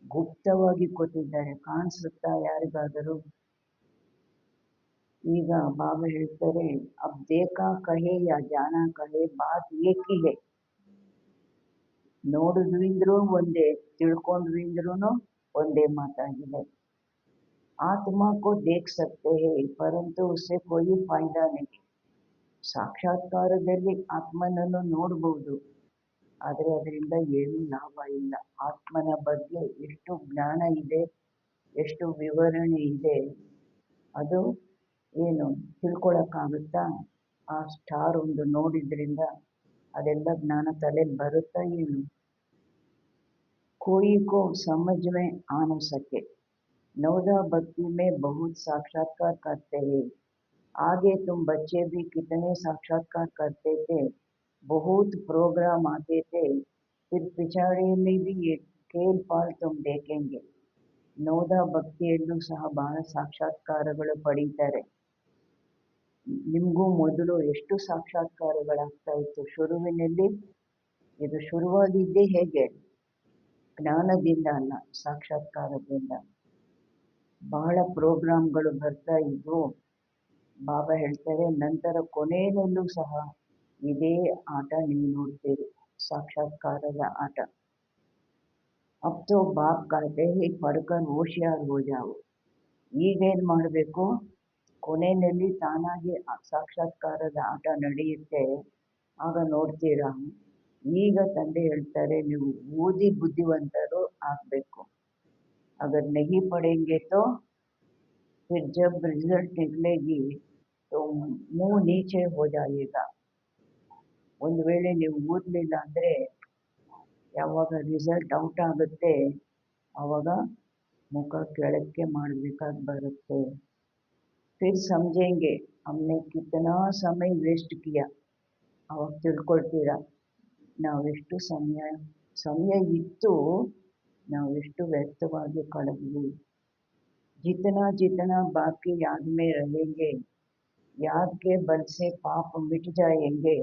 ಗುಪ್ತವಾಗಿ ಕೂತಿದ್ದಾರೆ, ಕಾಣಿಸುತ್ತಾ ಯಾರಿಗಾದರೂ. ಈಗ ಬಾಬಾ ಹೇಳ್ತಾರೆ, ಅಬ್ ದೇಖಾ ಕಹೆ ಯಾ ಜಾನಾ ಕಹೆ ಬಾತ್ ಏಕ್ ಹಿ ಹೈ. ನೋಡಿದ್ವಿಂದ್ರೂ ಒಂದೇ, ತಿಳ್ಕೊಂಡ್ವಿಂದ್ರೂ ಒಂದೇ ಮಾತಾಗಿದೆ. आत्मा को देख सकते हैं परंतु उससे कोई फायदा नहीं. ಸಾಕ್ಷಾತ್ಕಾರದಲ್ಲಿ ಆತ್ಮನನ್ನು ನೋಡಬಹುದು, ಆದರೆ ಅದರಿಂದ ಏನೂ ಲಾಭ ಇಲ್ಲ. ಆತ್ಮನ ಬಗ್ಗೆ ಎಷ್ಟು ಜ್ಞಾನ ಇದೆ, ಎಷ್ಟು ವಿವರಣೆ ಇದೆ, ಅದು ಏನು ತಿಳ್ಕೊಳಕ್ಕಾಗುತ್ತಾ? ಆ ಸ್ಟಾರ್ ಒಂದು ನೋಡಿದ್ರಿಂದ ಅದೆಲ್ಲ ಜ್ಞಾನ ತಲೆಗೆ ಬರುತ್ತಾ ಏನು? कोई को समझ में आ न सके. नवदा भक्ति में बहुत साक्षात्कार करते हैं. आगे तुम बच्चे भी कितने साक्षात्कार करते थे, बहुत प्रोग्राम आते थे, फिर पिछाड़ी में भी ये खेल पाल तुम देखेंगे. ನವದ ಭಕ್ತಿಯಲ್ಲೂ ಸಹ ಬಹಳ ಸಾಕ್ಷಾತ್ಕಾರಗಳು ಪಡೀತಾರೆ. ನಿಮಗೂ ಮೊದಲು ಎಷ್ಟು ಸಾಕ್ಷಾತ್ಕಾರಗಳಾಗ್ತಾ ಇತ್ತು ಶುರುವಿನಲ್ಲಿ. ಇದು ಶುರುವಾಗಿದ್ದೇ ಹೇಗೆ? ಜ್ಞಾನದಿಂದ ಅಲ್ಲ, ಸಾಕ್ಷಾತ್ಕಾರದಿಂದ. ಬಹಳ ಪ್ರೋಗ್ರಾಮ್ಗಳು ಬರ್ತಾ ಇದ್ವು. ಬಾಬಾ ಹೇಳ್ತಾರೆ, ನಂತರ ಕೊನೆಯಲ್ಲೂ ಸಹ ಇದೇ ಆಟ ನೀವು ನೋಡ್ತೀರಿ, ಸಾಕ್ಷಾತ್ಕಾರದ ಆಟ. अब तो बाप कहते हैं पढ़कर होशियार हो जाओ. ಈಗೇನು ಮಾಡಬೇಕು? ಕೊನೆಯಲ್ಲಿ ತಾನಾಗಿ ಸಾಕ್ಷಾತ್ಕಾರದ ಆಟ ನಡೆಯುತ್ತೆ, ಆಗ ನೋಡ್ತೀರಾ. ಈಗ ತಂದೆ ಹೇಳ್ತಾರೆ, ನೀವು ಓದಿ ಬುದ್ಧಿವಂತರು ಆಗಬೇಕು. अगर नहीं पढ़ेंगे तो फिर जब रिजल्ट निकलेगी तो मुंह नीचे हो जाएगा. ಒಂದು ವೇಳೆ ನೀವು ಓದಲಿಲ್ಲ ಅಂದರೆ ಯಾವಾಗ ರಿಸಲ್ಟ್ ಔಟ್ ಆಗುತ್ತೆ ಆವಾಗ ಮುಖ ಕೆಳಕ್ಕೆ ಮಾಡಬೇಕಾಗಿ ಬರುತ್ತೆ. फिर समझेंगे हमने कितना समय वेस्ट किया. ಅವಾಗ ತಿಳ್ಕೊಳ್ತೀರಾ ನಾವೆಷ್ಟು ಸಮಯ ಇತ್ತು, ನಾವೆಷ್ಟು ವ್ಯರ್ಥವಾಗಿ ಕಳೆದ್ವಿ. जितना जितना बाकी याद में रहेंगे, याद के बल से पाप मिट जाएंगे.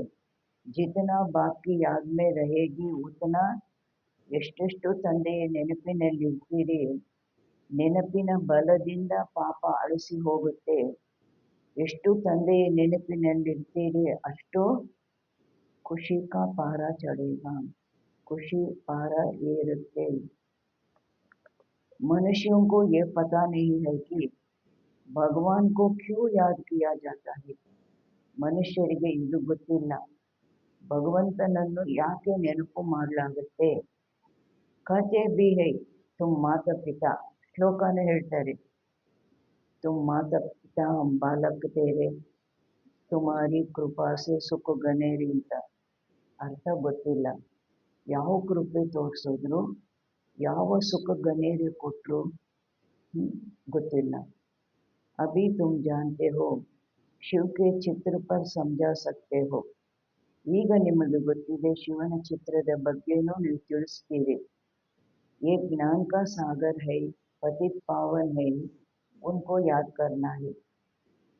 जितना बाकी याद में रहेगी उतना ಎಷ್ಟೆಷ್ಟು ತಂದೆಯ ನೆನಪಿನಲ್ಲಿರ್ತೀರಿ, ನೆನಪಿನ ಬಲದಿಂದ ಪಾಪ ಅಳಿಸಿ ಹೋಗುತ್ತೆ. ಎಷ್ಟು ತಂದೆಯ ನೆನಪಿನಲ್ಲಿರ್ತೀರಿ ಅಷ್ಟು ಖುಷಿ ಕಾ ಪಾರ ಚढ़ेಗ, ಖುಷಿ ಪಾರ ಏರುತ್ತೆ. मनुष्यों को ये पता नहीं है कि भगवान को क्यों याद किया जाता है? ಮನುಷ್ಯರಿಗೆ ಇದು ಗೊತ್ತಿಲ್ಲ. ಭಗವಂತನನ್ನು ಯಾಕೆ ನೆನಪು ಮಾಡಲಾಗುತ್ತೆ? कहते भी है तुम माता पिता, ಶ್ಲೋಕನ ಹೇಳ್ತಾರೆ. तुम माता पिता हम बालक तेरे, तुम्हारी कृपा से सुख गनेರಿ ಅಂತ ಅರ್ಥ ಗೊತ್ತಿಲ್ಲ. ಯಾವ ಕೃಪೆ ತೋರಿಸಿದ್ರು, ಯಾವ ಸುಖ ಗನೇರಿ ಕೊಟ್ಟರು ಗೊತ್ತಿಲ್ಲ. अभी तुम जानते हो, शिव के चित्र पर समझा सकते हो. ಈಗ ನಿಮಗೆ ಗೊತ್ತಿದೆ, ಶಿವನ ಚಿತ್ರದ ಬಗ್ಗೆನೂ ನೀವು ತಿಳಿಸ್ತೀರಿ. ये ज्ञान का सागर है, पतित पावन है, उनको याद करना है.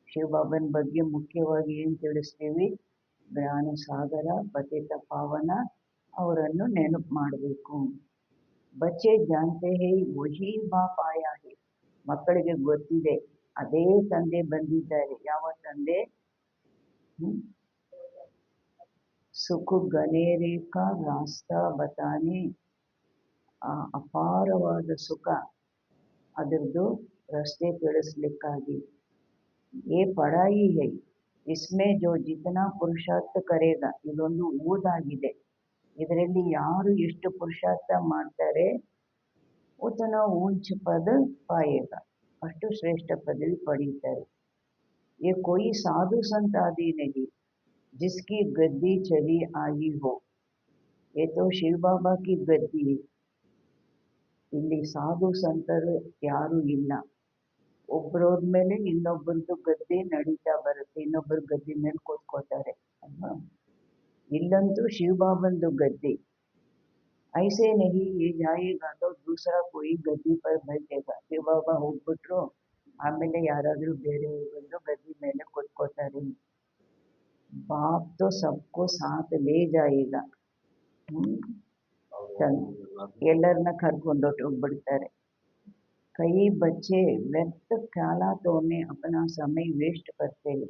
ಶಿವಬಾಬನ ಬಗ್ಗೆ ಮುಖ್ಯವಾಗಿ ಏನು ತಿಳಿಸ್ತೀವಿ? ಜ್ಞಾನ ಸಾಗರ, ಪತಿತ ಪಾವನ, ಅವರನ್ನು ನೆನಪು ಮಾಡಬೇಕು. ಬಚ್ಚೆ ಜಾನ್ತೆ ಹೈ ವಹಿ ಬಾಪ್ ಆಯಾ ಹೈ. ಮಕ್ಕಳಿಗೆ ಗೊತ್ತಿದೆ, ಅದೇ ತಂದೆ ಬಂದಿದ್ದಾರೆ. ಯಾವ ತಂದೆ? ಸುಖ ಗನೇರೆ ಕಾ ರಾಸ್ತಾ ಬತಾನೆ, ಆ ಅಪಾರವಾದ ಸುಖ ಅದರದ್ದು ರಸ್ತೆ ತಿಳಿಸ್ಲಿಕ್ಕಾಗಿ. ये पढ़ाई है, इसमें जो जितना पुरुषार्थ करेगा, ಇದೊಂದು ಓದಾಗಿದೆ. ಇದರಲ್ಲಿ ಯಾರು ಎಷ್ಟು ಪುರುಷಾರ್ಥ ಮಾಡ್ತಾರೆ, ಉತನಾ ऊंच पद पाएगा, ಅಷ್ಟು ಶ್ರೇಷ್ಠ ಪದವಿ ಪಡೀತಾರೆ. ये कोई साधु संत आदि नहीं जिसकी गद्दी चली आई हो. ये तो शिव बाबा की गद्दी. ಇಲ್ಲಿ ಸಾಧು ಸಂತರು ಯಾರು ಇಲ್ಲ. ಒಬ್ಬರೋದ್ಮೇಲೆ ಇನ್ನೊಬ್ಬರದ್ದು ಗದ್ದೆ ನಡೀತಾ ಬರುತ್ತೆ, ಇನ್ನೊಬ್ಬರ ಗದ್ದೆ ಮೇಲೆ ಕೂತ್ಕೋತಾರೆ ಅಲ್ವಾ. ಇಲ್ಲಂತೂ ಶಿವಬಾಬಂದು ಗದ್ದೆ. ಐಸೆ ನಹಿ ಯೇ ಜಾಯೇಗಾ ತೋ ದೂಸರಾ ಕೋಯಿ ಗದ್ದಿ ಪರ್ बैठेगा. ಶಿವಬಾಬಾ ಹೋಗ್ಬಿಟ್ರು, ಆಮೇಲೆ ಯಾರಾದರೂ ಬೇರೆಯವರು ಬಂದು ಗದ್ದೆ ಮೇಲೆ ಕೂತ್ಕೋತಾರೆ. ಬಾಪ್ ತೋ ಸಬ್ಕೋ ಸಾಥ್ ಲೇ ಜಾಯೇಗಾ. ಎಲ್ಲರನ್ನ ಕರ್ಕೊಂಡೋಗ್ಬಿಡ್ತಾರೆ. कई बच्चे व्यर्थ ख्यालातों में अपना समय ವೇಸ್ಟ್ करते हैं.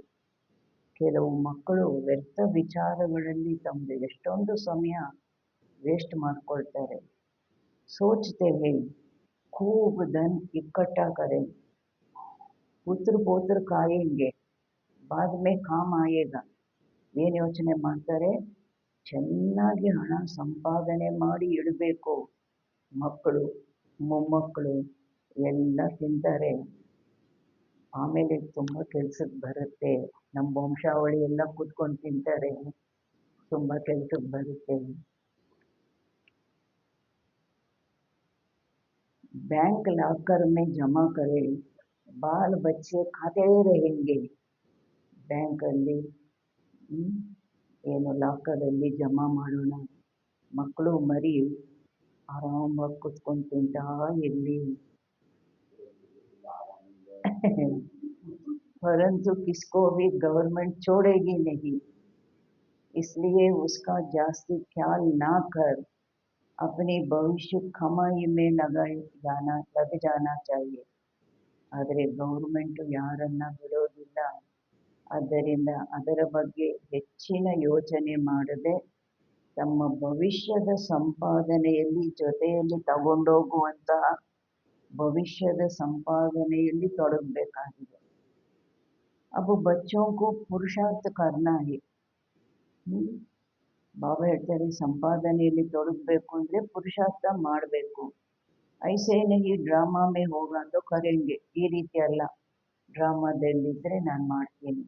ಕೆಲವು ಮಕ್ಕಳು ವ್ಯರ್ಥ ವಿಚಾರಗಳಲ್ಲಿ ತಮ್ಮದು ಎಷ್ಟೊಂದು ಸಮಯ ವೇಸ್ಟ್ ಮಾಡ್ಕೊಳ್ತಾರೆ. सोचते हैं खूब धन इकट्ठा करें, पुत्र पौत्र खाएंगे, बाद में काम आएगा. ಏನು ಯೋಚನೆ ಮಾಡ್ತಾರೆ? ಚೆನ್ನಾಗಿ ಹಣ ಸಂಪಾದನೆ ಮಾಡಿ ಇಡಬೇಕು. ಮಕ್ಕಳು ಮೊಮ್ಮಕ್ಕಳು ಎಲ್ಲ ತಿಂತಾರೆ, ಆಮೇಲೆ ತುಂಬ ಕೆಲ್ಸಕ್ಕೆ ಬರುತ್ತೆ. ನಮ್ಮ ವಂಶಾವಳಿ ಎಲ್ಲ ಕೂತ್ಕೊಂಡು ತಿಂತಾರೆ, ತುಂಬ ಕೆಲ್ಸಕ್ಕೆ ಬರುತ್ತೆ. बैंक लॉकर में जमा करे, बाल बच्चे खाते रहेंगे. ಬ್ಯಾಂಕಲ್ಲಿ ಏನು ಲಾಕರಲ್ಲಿ ಜಮಾ ಮಾಡೋಣ, ಮಕ್ಕಳು ಮರಿ ಆರಾಮಾಗಿ ಕೂತ್ಕೊಂಡು ತಿಂತಾ ಇರಲಿ. परंतु किसको भी गवर्नमेंट छोड़ेगी नहीं, इसलिए उसका जास्ती ख्याल ना कर अपनी भविष्य कमाई में लग जाना चाहिए. ಆದರೆ ಗೌರ್ಮೆಂಟು ಯಾರನ್ನ ಬಿಡೋದಿಲ್ಲ. ಆದ್ದರಿಂದ ಅದರ ಬಗ್ಗೆ ಹೆಚ್ಚಿನ ಯೋಚನೆ ಮಾಡದೆ ತಮ್ಮ ಭವಿಷ್ಯದ ಸಂಪಾದನೆಯಲ್ಲಿ ಜೊತೆಯಲ್ಲಿ ತಗೊಂಡೋಗುವಂತಹ ಭವಿಷ್ಯದ ಸಂಪಾದನೆಯಲ್ಲಿ ತೊಡಗಬೇಕಾಗಿದೆ. अब बच्चों को पुरुषार्थ करना है. ಬಾಬಾ ಹೇಳ್ತಾರೆ, ಸಂಪಾದನೆಯಲ್ಲಿ ತೊಡಗಬೇಕು ಅಂದರೆ ಪುರುಷಾರ್ಥ ಮಾಡಬೇಕು. ಐಸೇ ನಹಿ ಡ್ರಾಮಾ ಮೇ ಹೋಗಾ ತೋ ಕರೆಂಗೆ. ಈ ರೀತಿ ಅಲ್ಲ, ಡ್ರಾಮಾದಲ್ಲಿದ್ದರೆ ನಾನು ಮಾಡ್ತೀನಿ.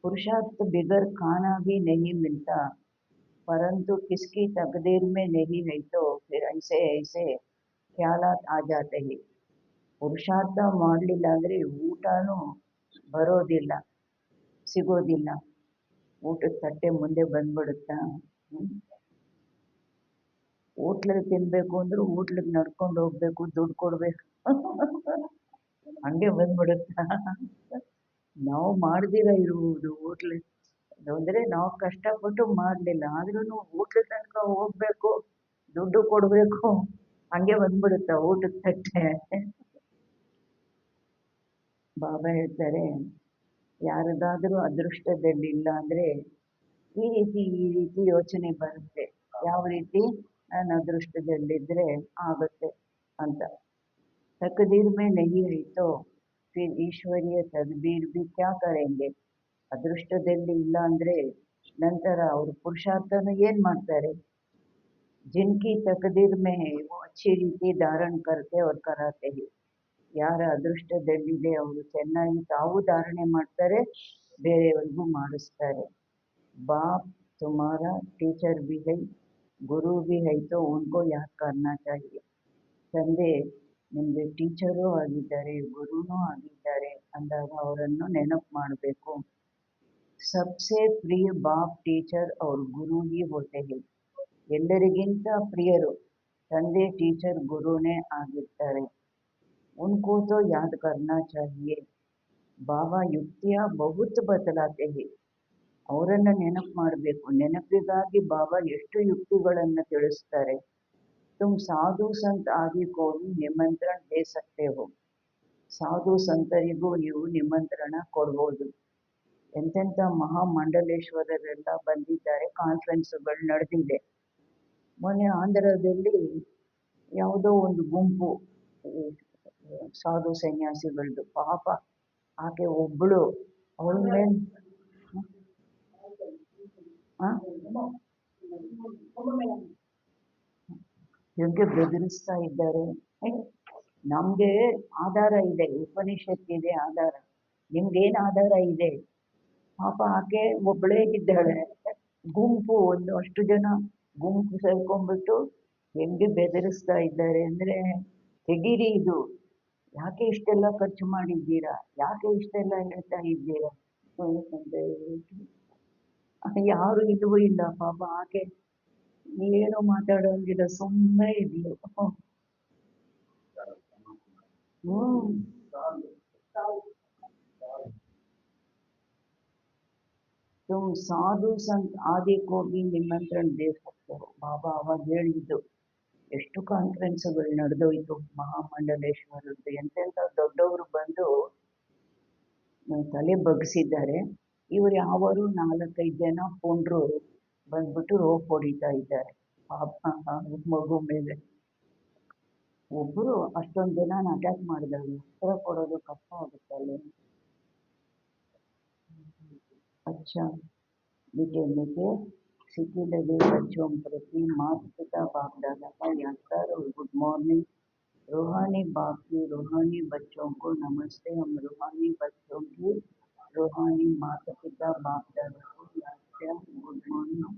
पुरुषार्थ बिगर खाना भी नहीं मिलता, परंतु किसकी तकदीर में नहीं है तो फिर ऐसे ऐसे ख्यालात आ जाते हैं. ಪುರುಷಾರ್ಥ ಮಾಡಲಿಲ್ಲ ಅಂದರೆ ಊಟನೂ ಬರೋದಿಲ್ಲ, ಸಿಗೋದಿಲ್ಲ. ಊಟದ ತಟ್ಟೆ ಮುಂದೆ ಬಂದ್ಬಿಡುತ್ತಾ? ಹೋಟ್ಲಲ್ಲಿ ತಿನ್ನಬೇಕು ಅಂದರೂ ಹೋಟ್ಲಿಗೆ ನಡ್ಕೊಂಡು ಹೋಗ್ಬೇಕು, ದುಡ್ಡು ಕೊಡಬೇಕು, ಹಂಗೆ ಬಂದ್ಬಿಡುತ್ತಾ? ನಾವು ಮಾಡ್ದಿರ ಇರುವುದು ಹೋಟ್ಲ್ ಅಂದರೆ ನಾವು ಕಷ್ಟಪಟ್ಟು ಮಾಡಲಿಲ್ಲ, ಆದ್ರೂ ಹೋಟ್ಲ ತನಕ ಹೋಗ್ಬೇಕು, ದುಡ್ಡು ಕೊಡಬೇಕು, ಹಂಗೆ ಬಂದ್ಬಿಡುತ್ತಾ ಊಟದ ತಟ್ಟೆ? ಬಾಬಾ ಹೇಳ್ತಾರೆ, ಯಾರದಾದರೂ ಅದೃಷ್ಟದಲ್ಲಿಲ್ಲ ಅಂದರೆ ಈ ರೀತಿ ಯೋಚನೆ ಬರುತ್ತೆ. ಯಾವ ರೀತಿ? ನಾನು ಅದೃಷ್ಟದಲ್ಲಿದ್ದರೆ ಆಗುತ್ತೆ ಅಂತ. ತಕದೀರ್ ಮೇ ನಹಿ ಐತೋ फिर ईश्वरीय तदबीर भी क्या करेंगे? ಅದೃಷ್ಟದಲ್ಲಿ ಇಲ್ಲ ಅಂದರೆ ನಂತರ ಅವರು ಪುರುಷಾರ್ಥನ ಏನು ಮಾಡ್ತಾರೆ? जिनकी तकदीर में है वो अच्छी रीति धारण करके और कराते हैं. ಯಾರ ಅದೃಷ್ಟದಲ್ಲಿದೆ ಅವರು ಚೆನ್ನಾಗಿ ತಾವು ಧಾರಣೆ ಮಾಡ್ತಾರೆ, ಬೇರೆಯವರಿಗೂ ಮಾಡಿಸ್ತಾರೆ. बाप तुम्हारा टीचर भी है, गुरु भी है, तो उनको याद करना चाहिए. ತಂದೆ ನಿಮಗೆ ಟೀಚರೂ ಆಗಿದ್ದಾರೆ, ಗುರುನೂ ಆಗಿದ್ದಾರೆ ಅಂದಾಗ ಅವರನ್ನು ನೆನಪು ಮಾಡಬೇಕು. सबसे प्रिय बाप टीचर और गुरु ही होते हैं. ಎಲ್ಲರಿಗಿಂತ ಪ್ರಿಯರು ತಂದೆ ಟೀಚರ್ ಗುರುನೇ ಆಗಿರ್ತಾರೆ. उनको तो याद करना चाहिए. बाबा युक्तियाँ बहुत बतलाते हैं. ಅವರನ್ನು ನೆನಪು ಮಾಡಬೇಕು. ನೆನಪಿಗಾಗಿ ಬಾಬಾ ಎಷ್ಟು ಯುಕ್ತಿಗಳನ್ನು ತಿಳಿಸ್ತಾರೆ. तुम साधु संत आदि को भी निमंत्रण दे सकते हो. ಸಾಧು ಸಂತರಿಗೂ ನೀವು ನಿಮಂತ್ರಣ ಕೊಡ್ಬೋದು. ಎಂತೆಂಥ ಮಹಾಮಂಡಲೇಶ್ವರರೆಲ್ಲ ಬಂದಿದ್ದಾರೆ, ಕಾನ್ಫರೆನ್ಸ್ಗಳು ನಡೆದಿದೆ. ಮೊನ್ನೆ ಆಂಧ್ರದಲ್ಲಿ ಯಾವುದೋ ಒಂದು ಗುಂಪು ಸಾಧು ಸನ್ಯಾಸಿಗಳದ್ದು, ಪಾಪ ಆಕೆ ಒಬ್ಬಳು ಅವಳ ಮೇಲೆ ಹೆಂಗೆ ಬೆದರಿಸ್ತಾ ಇದ್ದಾರೆ. ನಮಗೆ ಆಧಾರ ಇದೆ, ಉಪನಿಷತ್ತಿದೆ ಆಧಾರ, ನಿಮ್ಗೇನು ಆಧಾರ ಇದೆ? ಪಾಪ ಆಕೆ ಒಬ್ಬಳೇ ಇದ್ದಾಳೆ. ಗುಂಪು ಒಂದು ಅಷ್ಟು ಜನ ಗುಂಪು ಸೇರ್ಕೊಂಡ್ಬಿಟ್ಟು ಹೆಂಗೆ ಬೆದರಿಸ್ತಾ ಇದ್ದಾರೆ ಅಂದರೆ, ತೆಗೀರಿ ಇದು, ಯಾಕೆ ಇಷ್ಟೆಲ್ಲ ಖರ್ಚು ಮಾಡಿದ್ದೀರಾ, ಯಾಕೆ ಇಷ್ಟೆಲ್ಲ ಹೇಳ್ತಾ ಇದ್ದೀರಾ ಅಂತ ಹೇಳ್ಬಿಟ್ಟು ಯಾರು ಇಲ್ಲವೂ ಇಲ್ಲ. ಪಾಪ ಆಕೆ ಏನು ಮಾತಾಡೋಂಗಿಲ್ಲ, ಸುಮ್ಮನೆ ಇದ್ಲು. तुम साधु संत आदि को भी निमंत्रण दे सकते हो. ಬಾಬಾ ಅವಾಗ ಹೇಳಿದ್ದು. ಎಷ್ಟು ಕಾನ್ಫರೆನ್ಸ್ಗಳು ನಡೆದೋಯ್ತು ಮಹಾಮಂಡಲೇಶ್ವರದ್ದು. ಎಂತೆಂಥ ದೊಡ್ಡವರು ಬಂದು ತಲೆ ಬಗ್ಸಿದ್ದಾರೆ. ಇವರು ಯಾವರು 4-5 ಜನ ಪುಂಡ್ರು ಬಂದ್ಬಿಟ್ಟು ರೋಪ್ ಹೊಡಿತಾ ಇದ್ದಾರೆ ಮಗು ಮೇಲೆ. ಒಬ್ಬರು ಅಷ್ಟೊಂದು ಜನ ಅಟ್ಯಾಕ್ ಮಾಡಿದಾಗ ಉತ್ತರ ಕೊಡೋದು ಕಷ್ಟ ಆಗುತ್ತಲ್ಲ. अच्छा मीठे मीठे सीखे लगे बच्चों प्रति माता पिता बाप दादा का यादगार और गुड मॉर्निंग. रूहानी बाप की रूहानी बच्चों को नमस्ते. हम रूहानी बच्चों की रूहानी माता पिता बाप दादा को याद गुड मॉर्निंग,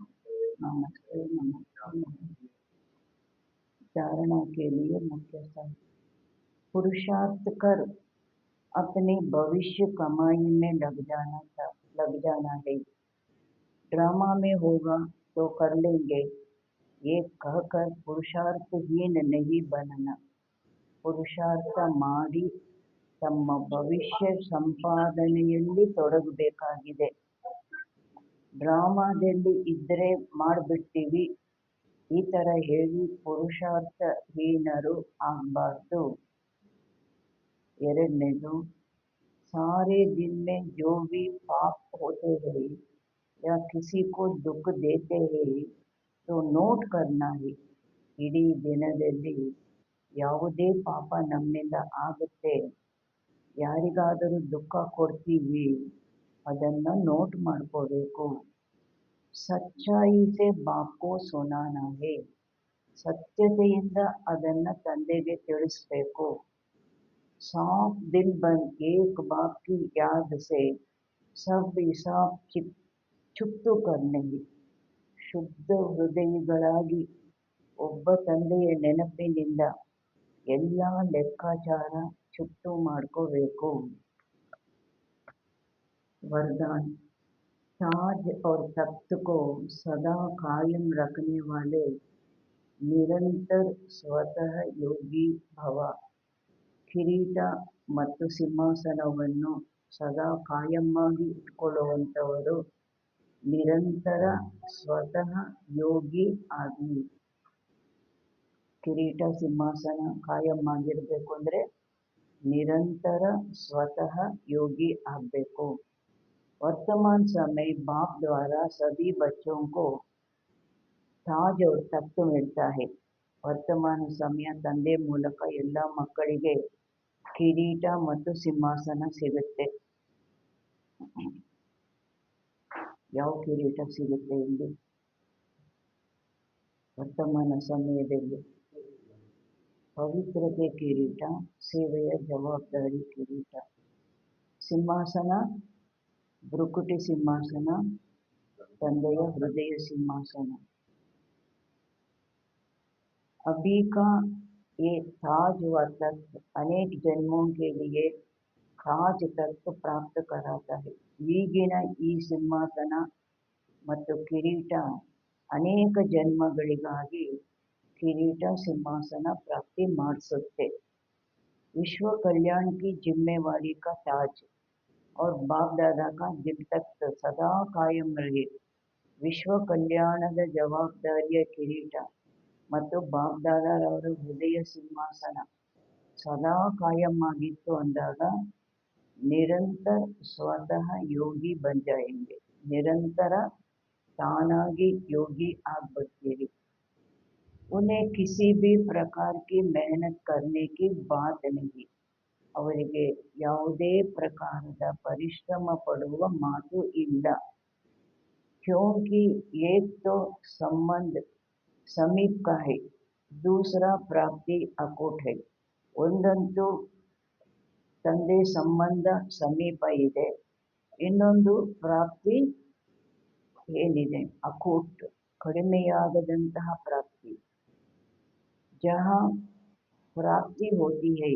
नमस्ते नमस्ते नमस्ते. धारणा के लिए मुख्य सार. पुरुषार्थ कर अपने भविष्य कमाई में लग जाना है. ड्रामा में होगा तो कर लेंगे ये कहकर पुरुषार्थहीन नहीं बनना. ಪುರುಷಾರ್ಥ ಮಾಡಿ ತಮ್ಮ ಭವಿಷ್ಯ ಸಂಪಾದನೆಯಲ್ಲಿ ತೊಡಗಬೇಕಾಗಿದೆ. ಡ್ರಾಮಾದಲ್ಲಿ ಇದ್ದರೆ ಮಾಡಿಬಿಡ್ತೀವಿ ಈ ಥರ ಹೇಳಿ ಪುರುಷಾರ್ಥಹೀನರು ಆಗಬಾರ್ದು. ಎರಡನೇದು, सारे दिन में जो भी पाप होते हैं या किसी को दुख देते हैं तो नोट करना है. ಇಡೀ ದಿನದಲ್ಲಿ ಯಾವುದೇ ಪಾಪ ನಮ್ಮಿಂದ ಆಗುತ್ತೆ, ಯಾರಿಗಾದರೂ ದುಃಖ ಕೊಡ್ತೀವಿ, ಅದನ್ನು ನೋಟ್ ಮಾಡ್ಕೋಬೇಕು. ಸಚ್ಚಾಯಿ ಸೆ ಬಾಪ್ಕೋ ಸುನಾನಾ ಹೇ. ಸತ್ಯತೆಯಿಂದ ಅದನ್ನು ತಂದೆಗೆ ತಿಳಿಸ್ಬೇಕು. साफ दिल बन एक बाप की याद से सब हिसाब ಚುಪ್ತು करने. ಶುದ್ಧ ಹೃದಯಗಳಾಗಿ ಒಬ್ಬ ತಂದೆಯ ನೆನಪಿನಿಂದ ಎಲ್ಲ ಲೆಕ್ಕಾಚಾರ ಚುಪ್ತು ಮಾಡ್ಕೋಬೇಕು. वरदान. ताज और तख्त को सदा कायम रखने वाले निरंतर स्वतः योगी भव. ಕಿರೀಟ ಮತ್ತು ಸಿಂಹಾಸನವನ್ನು ಸದಾ ಕಾಯಮ್ಮಾಗಿ ಇಟ್ಕೊಳ್ಳುವಂಥವರು ನಿರಂತರ ಸ್ವತಃ ಯೋಗಿ ಆಗಿ. ಕಿರೀಟ ಸಿಂಹಾಸನ ಕಾಯಮ್ಮಾಗಿರಬೇಕು ಅಂದರೆ ನಿರಂತರ ಸ್ವತಃ ಯೋಗಿ ಆಗಬೇಕು. वर्तमान समय बाप द्वारा सभी बच्चों को ताज और तख्त मिलता है. ವರ್ತಮಾನ ಸಮಯ ತಂದೆ ಮೂಲಕ ಎಲ್ಲ ಮಕ್ಕಳಿಗೆ ಕಿರೀಟ ಮತ್ತು ಸಿಂಹಾಸನ ಸಿಗುತ್ತೆ. ಯಾವ ಕಿರೀಟ ಸಿಗುತ್ತೆ ಇಲ್ಲಿ ವರ್ತಮಾನ ಸಮಯದಲ್ಲಿ? ಪವಿತ್ರತೆ ಕಿರೀಟ, ಸೇವೆಯ ಜವಾಬ್ದಾರಿ ಕಿರೀಟ. ಸಿಂಹಾಸನ, ಭೃಕುಟಿ ಸಿಂಹಾಸನ, ತಂದೆಯ ಹೃದಯ ಸಿಂಹಾಸನ. अभी का ये ताज व तख्त अनेक जन्मों के लिए ताज तख्त प्राप्त कराता है. ಈಗಿನ ಈ ಸಿಂಹಾಸನ ಮತ್ತು ಕಿರೀಟ ಅನೇಕ ಜನ್ಮಗಳಿಗಾಗಿ ಕಿರೀಟ ಸಿಂಹಾಸನ ಪ್ರಾಪ್ತಿ ಮಾಡಿಸುತ್ತೆ. विश्व कल्याण की जिम्मेवारी का ताज और बाप दादा का दिल तख्त सदा कायम रहे. ವಿಶ್ವ ಕಲ್ಯಾಣದ ಜವಾಬ್ದಾರಿಯ ಕಿರೀಟ ಮತ್ತು ಬಾಪ್ ದಾದಾರವರ ಹೃದಯ ಸಿಂಹಾಸನ ಸದಾ ಕಾಯಂ ಆಗಿತ್ತು ಅಂದಾಗ ನಿರಂತರ ಸ್ವತಃ ಯೋಗಿ ಬನ್ ಜಾಯೆಂಗೆ. ನಿರಂತರ ತಾನಾಗಿ ಯೋಗಿ ಆಗ್ಬಿಡ್ತೀರಿ. उन्हें किसी भी प्रकार की मेहनत करने की बात नहीं. ಅವರಿಗೆ ಯಾವುದೇ ಪ್ರಕಾರದ ಪರಿಶ್ರಮ ಪಡುವ ಮಾತು ಇಲ್ಲ. क्योंकि एक तो संबंध समीप का है, दूसरा प्राप्ति अकूट है. ಒಂದಂತೂ ತಂದೆ ಸಂಬಂಧ ಸಮೀಪ ಇದೆ, ಇನ್ನೊಂದು ಪ್ರಾಪ್ತಿ ಏನಿದೆ ಅಕೂಟ್, ಕಡಿಮೆಯಾಗದಂತಹ ಪ್ರಾಪ್ತಿ. जहाँ प्राप्ति होती है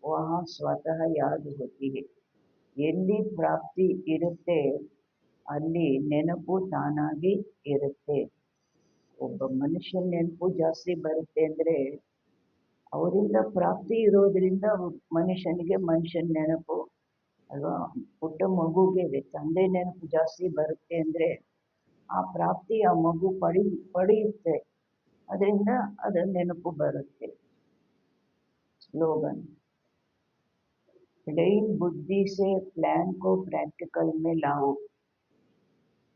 वहाँ स्वतः याद होती है. ಎಲ್ಲಿ ಪ್ರಾಪ್ತಿ ಇರುತ್ತೆ ಅಲ್ಲಿ ನೆನಪು ತಾನಾಗಿ ಇರುತ್ತೆ. ಒಬ್ಬ ಮನುಷ್ಯನ ನೆನಪು ಜಾಸ್ತಿ ಬರುತ್ತೆ ಅಂದರೆ ಅವರಿಂದ ಪ್ರಾಪ್ತಿ ಇರೋದ್ರಿಂದ ಮನುಷ್ಯನಿಗೆ ಮನುಷ್ಯನ ನೆನಪು ಅಲ್ವಾ. ಪುಟ್ಟ ಮಗುಗೆ ತಂದೆ ನೆನಪು ಜಾಸ್ತಿ ಬರುತ್ತೆ ಅಂದರೆ ಆ ಪ್ರಾಪ್ತಿ ಆ ಮಗು ಪಡೆಯುತ್ತೆ, ಅದರಿಂದ ಅದರ ನೆನಪು ಬರುತ್ತೆ. स्लोगन, प्लेन बुद्धि से प्लान को प्रैक्टिकल में लाओ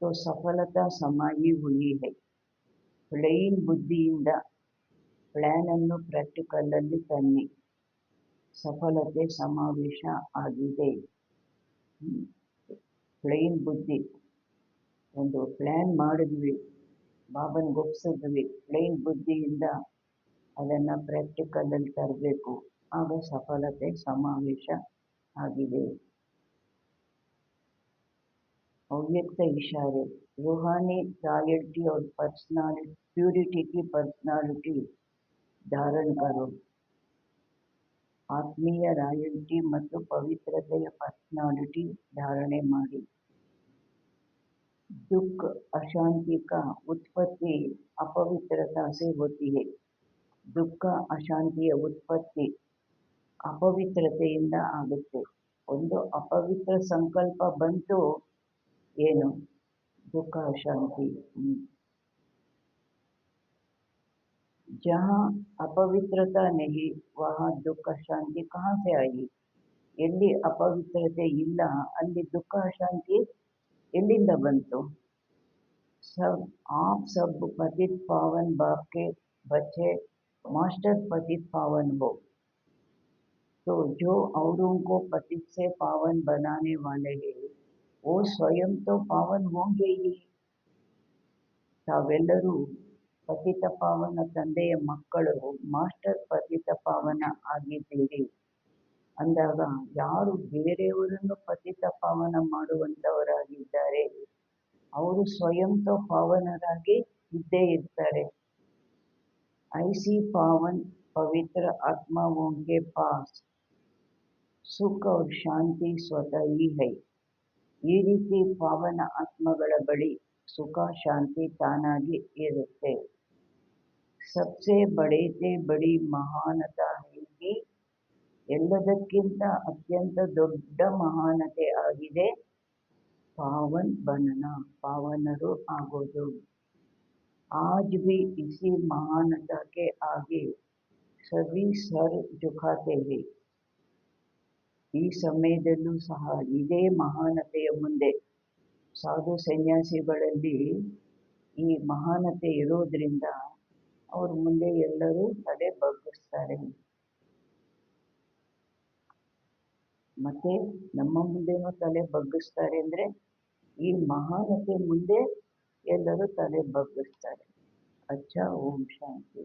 तो सफलता समाई हुई है. ಪ್ಲೇನ್ ಬುದ್ಧಿಯಿಂದ ಪ್ಲ್ಯಾನ್ ಅನ್ನು ಪ್ರಾಕ್ಟಿಕಲ್ ಅಲ್ಲಿ ತನ್ನಿ, ಸಫಲತೆ ಸಮಾವೇಶ ಆಗಿದೆ. ಪ್ಲೇನ್ ಬುದ್ಧಿ, ಒಂದು ಪ್ಲ್ಯಾನ್ ಮಾಡಿದ್ವಿ, ಬಾಬನ್ಗೆ ಒಪ್ಸಿದ್ವಿ, ಪ್ಲೇನ್ ಬುದ್ಧಿಯಿಂದ ಅದನ್ನು ಪ್ರಾಕ್ಟಿಕಲಲ್ಲಿ ತರಬೇಕು, ಆಗ ಸಫಲತೆ ಸಮಾವೇಶ ಆಗಿದೆ. ಅವ್ಯಕ್ತ इशारे, रूहानी रॉयल्टी और पर्सनालिटी प्यूरिटी की पर्सनालिटी धारण करो. ಆತ್ಮೀಯ ರಾಯಲ್ಟಿ ಮತ್ತು ಪವಿತ್ರತೆಯ ಪರ್ಸನಾಲಿಟಿ ಧಾರಣೆ ಮಾಡಿ. दुख अशांति का उत्पत्ति अपवित्रता से होती है. ದುಃಖ ಅಶಾಂತಿಯ ಉತ್ಪತ್ತಿ ಅಪವಿತ್ರತೆಯಿಂದ ಆಗುತ್ತೆ. ಒಂದು ಅಪವಿತ್ರ ಸಂಕಲ್ಪ ಬಂತು, ಏನು ದುಃಖ ಅಶಾಂತಿ. जहाँ अपवित्रता नहीं वहाँ दुख अशांति कहाँ से आई. ಎಲ್ಲಿ ಅಪವಿತ್ರತೆ ಇಲ್ಲ ಅಲ್ಲಿ ದುಃಖ ಅಶಾಂತಿ ಎಲ್ಲಿಂದ ಬಂತು. सब पतित पावन बाप के बच्चे मास्टर पतित पावन हो, तो जो औरों को पतित से पावन बनाने वाले हैं वो स्वयं तो पावन होंगे ही. ತಾವೆಲ್ಲರೂ ಪತಿತ ಪಾವನ ತಂದೆಯ ಮಕ್ಕಳು, ಮಾಸ್ಟರ್ ಪತಿತ ಪಾವನ ಆಗಿದ್ದೀರಿ ಅಂದಾಗ ಯಾರು ಬೇರೆಯವರನ್ನು ಪತಿತ ಪಾವನ ಮಾಡುವಂಥವರಾಗಿದ್ದಾರೆ ಅವರು ಸ್ವಯಂ ತೋ ಪಾವನರಾಗಿ ಇದ್ದೇ ಇರ್ತಾರೆ. ಐಸಿ ಪಾವನ್ ಪವಿತ್ರ ಆತ್ಮಾओं के पास ಸುಖ और ಶಾಂತಿ ಸ್ವತಃ ही है. ಈ ರೀತಿ ಪಾವನ ಆತ್ಮಗಳ ಬಳಿ ಸುಖ ಶಾಂತಿ ತಾನಾಗಿ ಇರುತ್ತೆ. सबसे बड़े से बड़ी महानता है कि ಎಲ್ಲದಕ್ಕಿಂತ ಅತ್ಯಂತ ದೊಡ್ಡ ಮಹಾನತೆ ಆಗಿದೆ ಪಾವನ್ ಬನನ, ಪಾವನರು ಆಗೋದು. आज भी इसी महानता के आगे सभी सर झुकाते हैं. ಈ ಸಮಯದಲ್ಲೂ ಸಹ ಇದೇ ಮಹಾನತೆಯ ಮುಂದೆ ಸಾಧು ಸನ್ಯಾಸಿಗಳಲ್ಲಿ ಈ ಮಹಾನತೆ ಇರೋದ್ರಿಂದ ಅವ್ರ ಮುಂದೆ ಎಲ್ಲರೂ ತಲೆ ಬಗ್ಗಿಸ್ತಾರೆ. ಮತ್ತೆ ನಮ್ಮ ಮುಂದೆನೂ ತಲೆ ಬಗ್ಗಿಸ್ತಾರೆ ಅಂದರೆ ಈ ಮಹಾನತೆ ಮುಂದೆ ಎಲ್ಲರೂ ತಲೆ ಬಗ್ಗಿಸ್ತಾರೆ. ಅಚ್ಚ ಓಂ ಶಾಂತಿ.